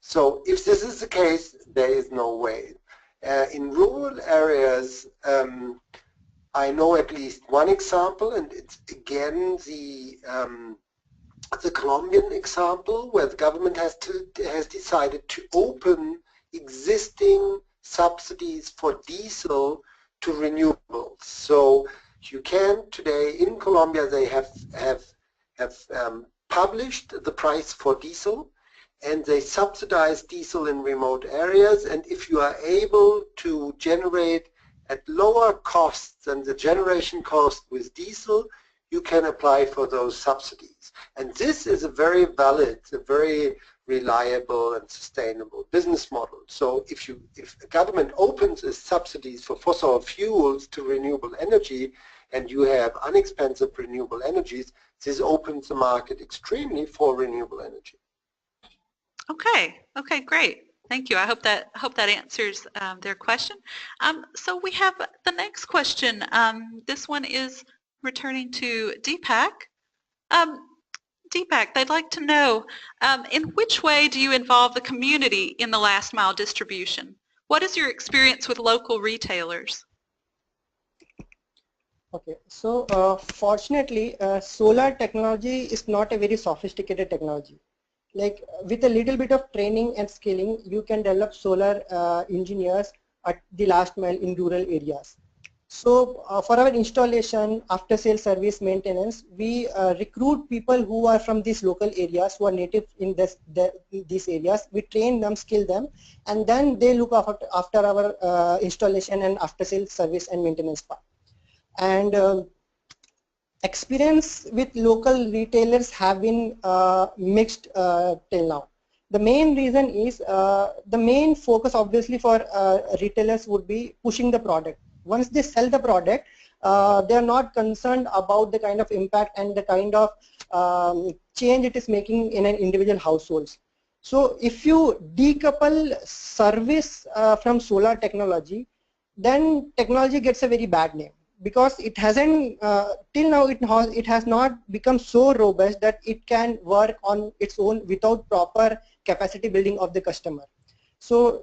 [SPEAKER 2] So if this is the case, there is no way. In rural areas, I know at least one example, and it's again the Colombian example, where the government has decided to open existing subsidies for diesel to renewables. So you can today in Colombia, they have published the price for diesel, and they subsidize diesel in remote areas, and if you are able to generate at lower costs than the generation cost with diesel, you can apply for those subsidies. And this is a very valid, a very reliable and sustainable business model. So if a government opens its subsidies for fossil fuels to renewable energy, and you have inexpensive renewable energies, this opens the market extremely for renewable energy.
[SPEAKER 1] Okay, great. Thank you. I hope that answers their question. So we have the next question. This one is returning to Deepak. Deepak, they'd like to know, in which way do you involve the community in the last mile distribution? What is your experience with local retailers?
[SPEAKER 3] Okay, so fortunately, solar technology is not a very sophisticated technology. Like with a little bit of training and skilling, you can develop solar engineers at the last mile in rural areas. So for our installation, after sale service maintenance, we recruit people who are from these local areas, who are native in these areas. We train them, skill them, and then they look after our installation and after sale service and maintenance part. And experience with local retailers have been mixed till now. The main reason is the main focus obviously for retailers would be pushing the product. Once they sell the product, they are not concerned about the kind of impact and the kind of change it is making in an individual households. So if you decouple service from solar technology, then technology gets a very bad name, because it hasn't till now it has not become so robust that it can work on its own without proper capacity building of the customer. So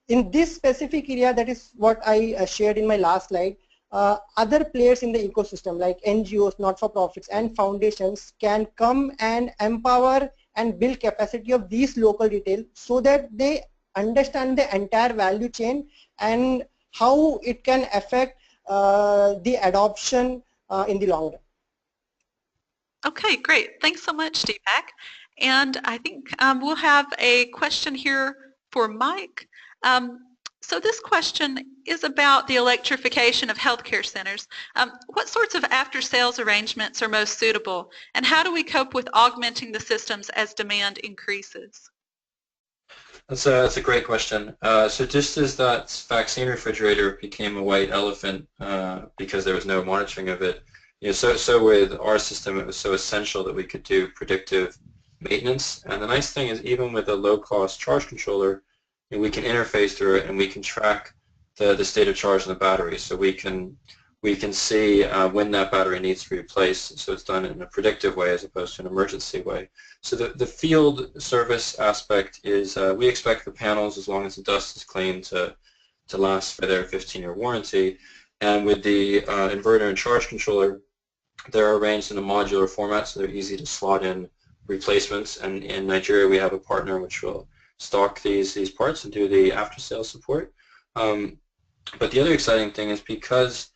[SPEAKER 3] in this specific area, that is what I shared in my last slide, other players in the ecosystem like NGOs, not-for-profits and foundations can come and empower and build capacity of these local retail so that they understand the entire value chain and how it can affect the adoption in the long run.
[SPEAKER 1] Okay, great. Thanks so much, Deepak. And I think we'll have a question here for Mike. So this question is about the electrification of healthcare centers. What sorts of after-sales arrangements are most suitable, and how do we cope with augmenting the systems as demand increases?
[SPEAKER 4] That's a great question. So just as that vaccine refrigerator became a white elephant because there was no monitoring of it, so with our system it was so essential that we could do predictive maintenance. And the nice thing is, even with a low-cost charge controller, we can interface through it and we can track the state of charge in the battery. So we can see when that battery needs to be replaced. So it's done in a predictive way as opposed to an emergency way. So the field service aspect is we expect the panels, as long as the dust is clean, to last for their 15-year warranty. And with the inverter and charge controller, they're arranged in a modular format, so they're easy to slot in replacements. And in Nigeria, we have a partner which will stock these parts and do the after-sales support. But the other exciting thing is, because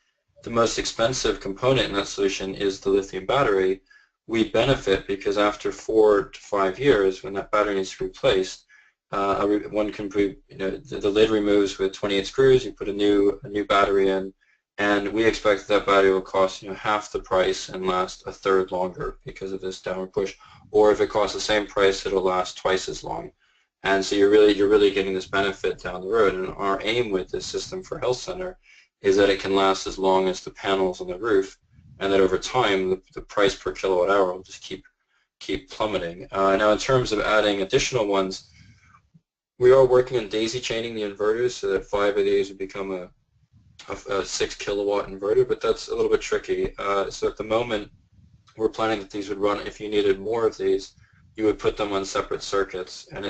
[SPEAKER 4] the most expensive component in that solution is the lithium battery, we benefit because after 4 to 5 years, when that battery needs to be replaced, one can, the lid removes with 28 screws. You put a new battery in, and we expect that battery will cost half the price and last a third longer because of this downward push. Or if it costs the same price, it'll last twice as long. And so you're really getting this benefit down the road. And our aim with this system for health center is that it can last as long as the panels on the roof, and that over time the price per kilowatt hour will just keep plummeting. Now, in terms of adding additional ones, we are working on daisy chaining the inverters so that 5 of these would become a 6 kilowatt inverter, but that's a little bit tricky. So at the moment, we're planning that these would run, if you needed more of these, you would put them on separate circuits, and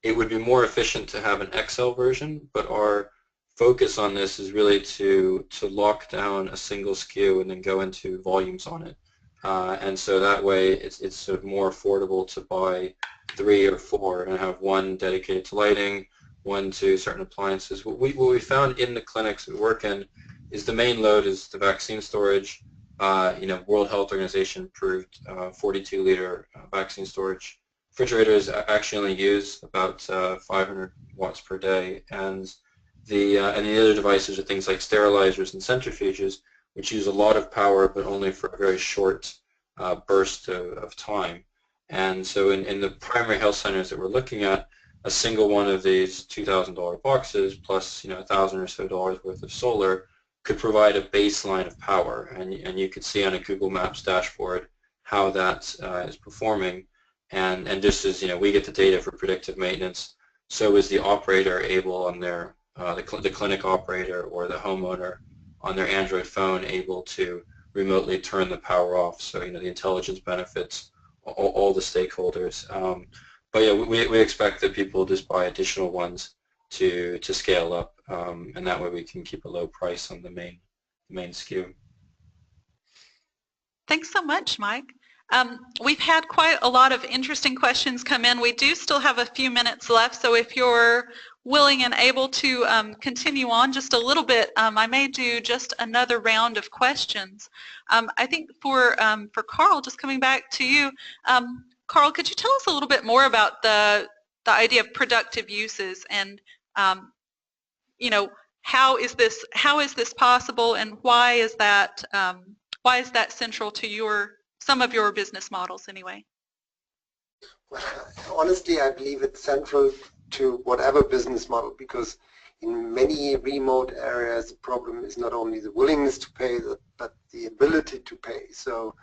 [SPEAKER 4] it would be more efficient to have an XL version, but our focus on this is really to lock down a single SKU and then go into volumes on it. And so that way it's sort of more affordable to buy 3 or 4 and have one dedicated to lighting, one to certain appliances. What we found in the clinics we work in is the main load is the vaccine storage. World Health Organization approved 42-liter vaccine storage. Refrigerators actually only use about 500 watts per day, and the other devices are things like sterilizers and centrifuges, which use a lot of power but only for a very short burst of time. And so in the primary health centers that we're looking at, a single one of these $2,000 boxes plus $1,000 or so worth of solar could provide a baseline of power, and you could see on a Google Maps dashboard how that is performing. And just as we get the data for predictive maintenance, so is the operator able on their the clinic operator or the homeowner on their Android phone able to remotely turn the power off. So the intelligence benefits all the stakeholders. But yeah, we expect that people just buy additional ones to scale up, and that way we can keep a low price on the main SKU.
[SPEAKER 1] Thanks so much, Mike. We've had quite a lot of interesting questions come in. We do still have a few minutes left, so if you're willing and able to continue on just a little bit, I may do just another round of questions. I think for Carl, just coming back to you, Carl, could you tell us a little bit more about the idea of productive uses, and how is this possible, and why is that central to some of your business models anyway?
[SPEAKER 2] Well, honestly, I believe it's central to whatever business model, because in many remote areas the problem is not only the willingness to pay, but the ability to pay. So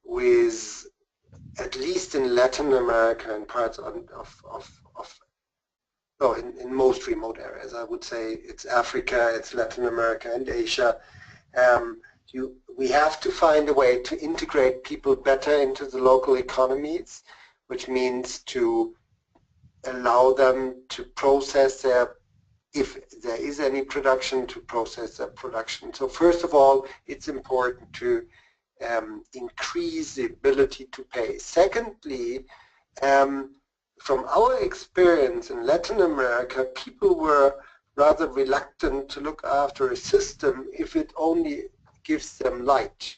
[SPEAKER 2] with, at least in Latin America and parts in most remote areas, I would say it's Africa, it's Latin America and Asia, we have to find a way to integrate people better into the local economies, which means to allow them to process if there is any production, to process their production. So first of all, it's important to increase the ability to pay. Secondly, from our experience in Latin America, people were rather reluctant to look after a system if it only gives them light.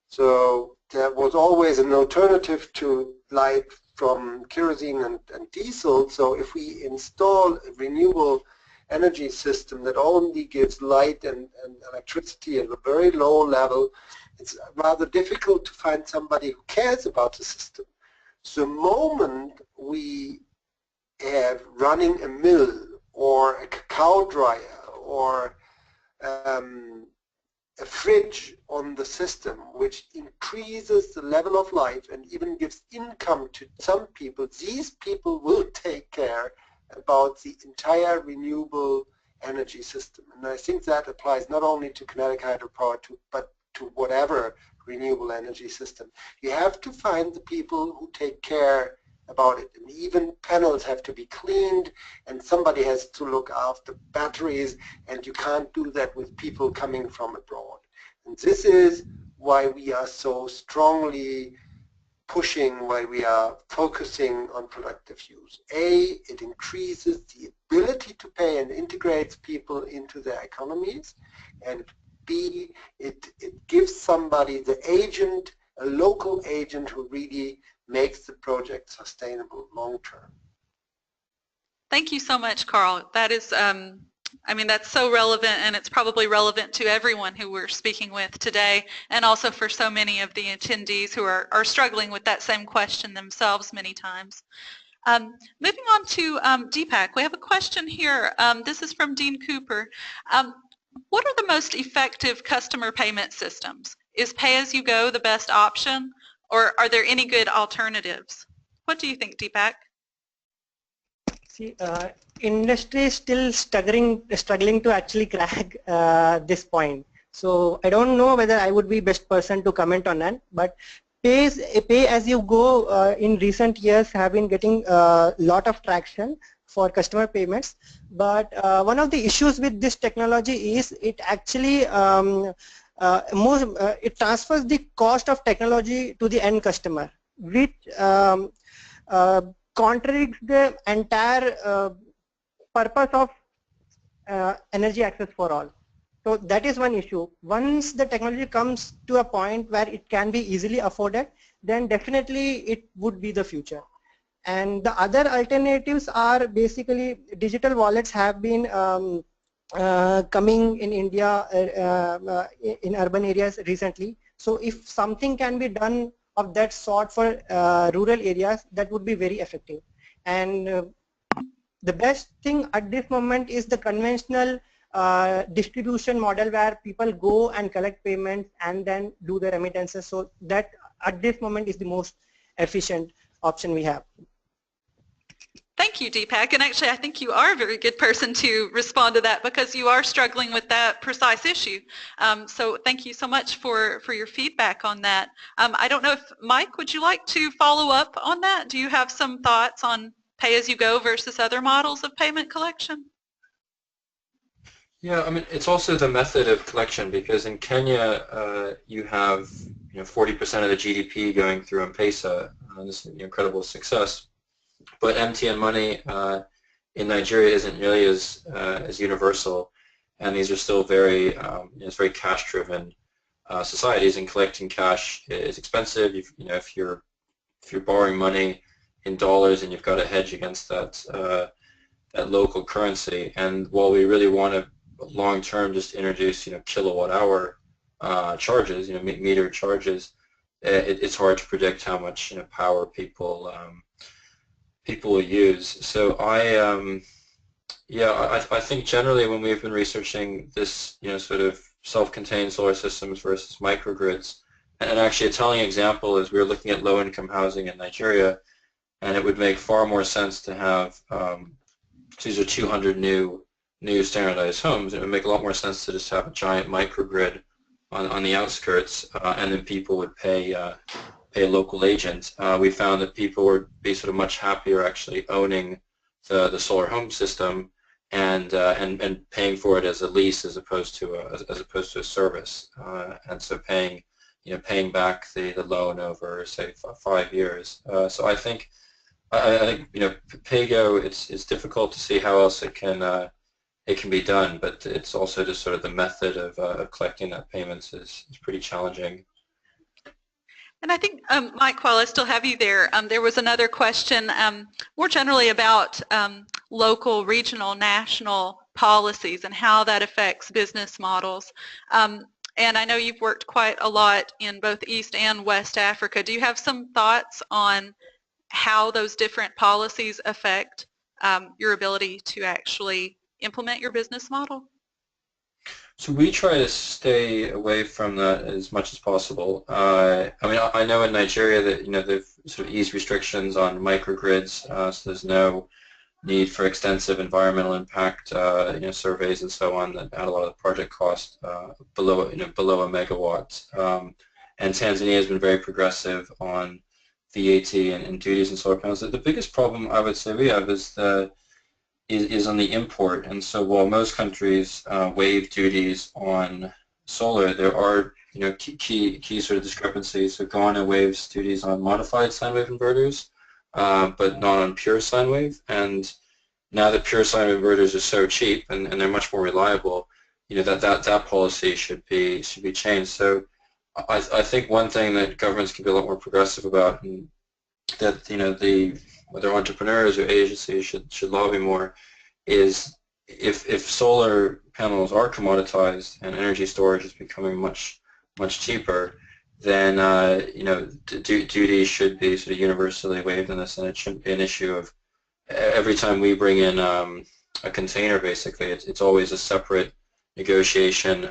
[SPEAKER 2] So there was always an alternative to light from kerosene and diesel. So if we install a renewable energy system that only gives light and electricity at a very low level, it's rather difficult to find somebody who cares about the system. So the moment we have running a mill or a cacao dryer or a fridge on the system, which increases the level of life and even gives income to some people, these people will take care about the entire renewable energy system. And I think that applies not only to kinetic hydropower, but to whatever renewable energy system. You have to find the people who take care about it. And even panels have to be cleaned, and somebody has to look after batteries, and you can't do that with people coming from abroad. And this is why we are so strongly pushing, why we are focusing on productive use. A, it increases the ability to pay and integrates people into their economies, and B, it gives somebody, the agent, a local agent who really makes the project sustainable long term.
[SPEAKER 1] Thank you so much, Carl. That is, I mean, that's so relevant, and it's probably relevant to everyone who we're speaking with today, and also for so many of the attendees who are struggling with that same question themselves many times. Moving on to Deepak, we have a question here. This is from Dean Cooper. What are the most effective customer payment systems? Is pay-as-you-go the best option, or are there any good alternatives? What do you think, Deepak?
[SPEAKER 3] See, industry is still struggling to actually crack this point. So I don't know whether I would be best person to comment on that, but pay-as-you-go in recent years have been getting a lot of traction for customer payments. But one of the issues with this technology is it actually it transfers the cost of technology to the end customer, which contradicts the entire purpose of energy access for all. So that is one issue. Once the technology comes to a point where it can be easily afforded, then definitely it would be the future. And the other alternatives are basically digital wallets have been coming in India in urban areas recently. So if something can be done of that sort for rural areas, that would be very effective. And the best thing at this moment is the conventional distribution model where people go and collect payments and then do the remittances. So that at this moment is the most efficient option we have.
[SPEAKER 1] Thank you, Deepak. And actually, I think you are a very good person to respond to that because you are struggling with that precise issue. So thank you so much for your feedback on that. I don't know if, Mike, would you like to follow up on that? Do you have some thoughts on pay-as-you-go versus other models of payment collection?
[SPEAKER 4] Yeah, I mean, it's also the method of collection, because in Kenya you have 40% of the GDP going through M-Pesa. This is an incredible success. But MTN money in Nigeria isn't really as universal, and these are still very it's very cash-driven societies, and collecting cash is expensive. If you're borrowing money in dollars and you've got to hedge against that that local currency, and while we really want to long-term just introduce kilowatt-hour charges, meter charges, it's hard to predict how much power people will use. So I think generally when we've been researching this sort of self-contained solar systems versus microgrids, and actually a telling example is we were looking at low-income housing in Nigeria, and it would make far more sense to have these are 200 new standardized homes. It would make a lot more sense to just have a giant microgrid on the outskirts, and then people would pay a local agent. We found that people would be sort of much happier actually owning the solar home system and paying for it as a lease as opposed to a service, and so paying back the loan over say 5 years. So I think PAYGO, it's difficult to see how else it can it can be done, but it's also just sort of the method of collecting that payments is pretty challenging.
[SPEAKER 1] And I think, Mike, while I still have you there, there was another question more generally about local, regional, national policies and how that affects business models. And I know you've worked quite a lot in both East and West Africa. Do you have some thoughts on how those different policies affect your ability to actually implement your business model?
[SPEAKER 4] So we try to stay away from that as much as possible. I mean, I know in Nigeria that they've sort of eased restrictions on microgrids, so there's no need for extensive environmental impact surveys and so on that add a lot of the project cost below a megawatt. And Tanzania has been very progressive on VAT and duties and solar panels. The biggest problem I would say we have is on the import, and so while most countries waive duties on solar, there are key sort of discrepancies. So Ghana waives duties on modified sine wave inverters, but not on pure sine wave. And now that pure sine wave inverters are so cheap and they're much more reliable, that policy should be changed. So I think one thing that governments can be a lot more progressive about, and that whether entrepreneurs or agencies should lobby more, is if solar panels are commoditized and energy storage is becoming much cheaper, then duties should be sort of universally waived on this, and it shouldn't be an issue of every time we bring in a container. Basically, it's always a separate negotiation,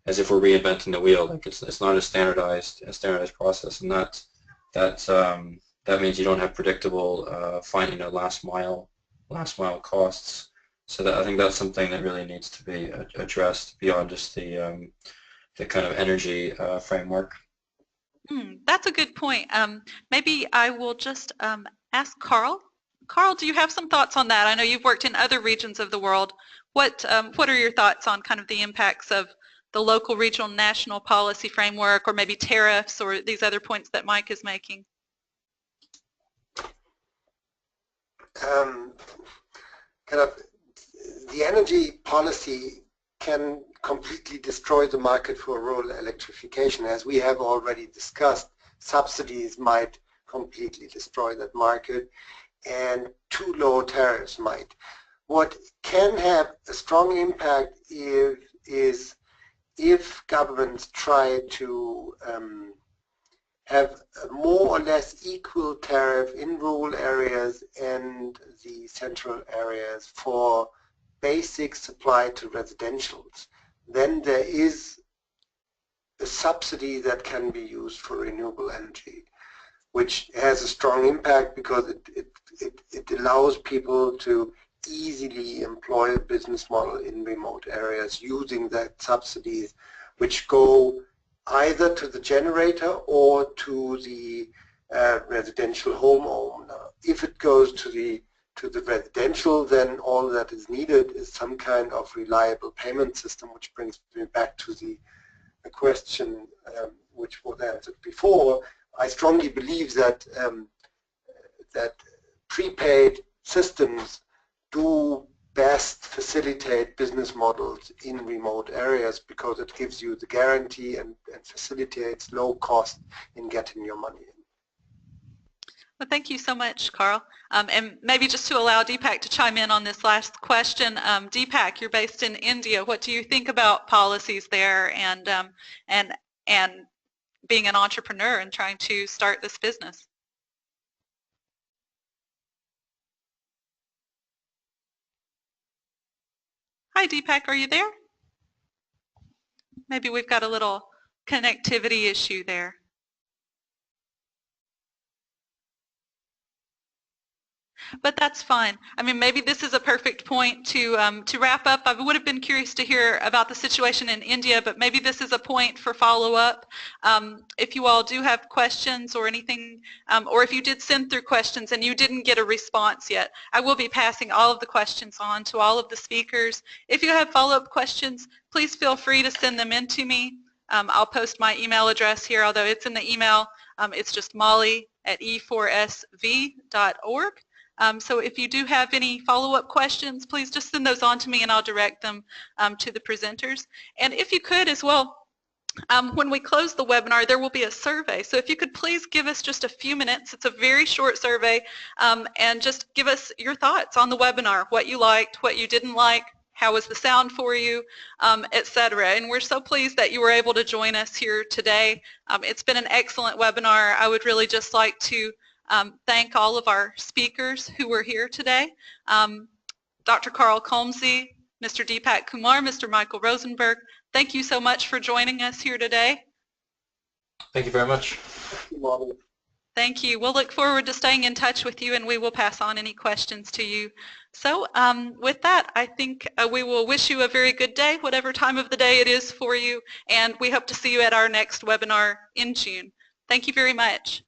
[SPEAKER 4] as if we're reinventing the wheel. Like it's not a standardized process, and that means you don't have predictable last mile costs. So I think that's something that really needs to be addressed beyond just the kind of energy framework.
[SPEAKER 1] That's a good point. Maybe I will just ask Carl. Carl, do you have some thoughts on that? I know you've worked in other regions of the world. What are your thoughts on kind of the impacts of the local, regional, national policy framework, or maybe tariffs, or these other points that Mike is making?
[SPEAKER 2] Kind of the energy policy can completely destroy the market for rural electrification. As we have already discussed, subsidies might completely destroy that market, and too low tariffs might. What can have a strong impact is if governments try to have a more or less equal tariff in rural areas and the central areas for basic supply to residentials, then there is a subsidy that can be used for renewable energy, which has a strong impact because it allows people to easily employ a business model in remote areas using that subsidies, which go either to the generator or to the residential homeowner. If it goes to the residential, then all that is needed is some kind of reliable payment system, which brings me back to the question which was answered before. I strongly believe that that prepaid systems do best facilitate business models in remote areas because it gives you the guarantee and facilitates low cost in getting your money in.
[SPEAKER 1] Well, thank you so much, Carl. And maybe just to allow Deepak to chime in on this last question, Deepak, you're based in India. What do you think about policies there and being an entrepreneur and trying to start this business? Hi, Deepak, are you there? Maybe we've got a little connectivity issue there. But that's fine. I mean, maybe this is a perfect point to wrap up. I would have been curious to hear about the situation in India, but maybe this is a point for follow-up. If you all do have questions or anything, or if you did send through questions and you didn't get a response yet, I will be passing all of the questions on to all of the speakers. If you have follow-up questions, please feel free to send them in to me. I'll post my email address here, although it's in the email. It's just molly@e4sv.org. So if you do have any follow-up questions, please just send those on to me and I'll direct them to the presenters. And if you could as well, when we close the webinar, there will be a survey. So if you could please give us just a few minutes, it's a very short survey, and just give us your thoughts on the webinar, what you liked, what you didn't like, how was the sound for you, etc. And we're so pleased that you were able to join us here today. It's been an excellent webinar. I would really just like to thank all of our speakers who were here today. Dr. Carl Colmsey, Mr. Deepak Kumar, Mr. Michael Rosenberg, thank you so much for joining us here today.
[SPEAKER 4] Thank you very much.
[SPEAKER 1] Thank you. We'll look forward to staying in touch with you, and we will pass on any questions to you. So with that, I think we will wish you a very good day, whatever time of the day it is for you, and we hope to see you at our next webinar in June. Thank you very much.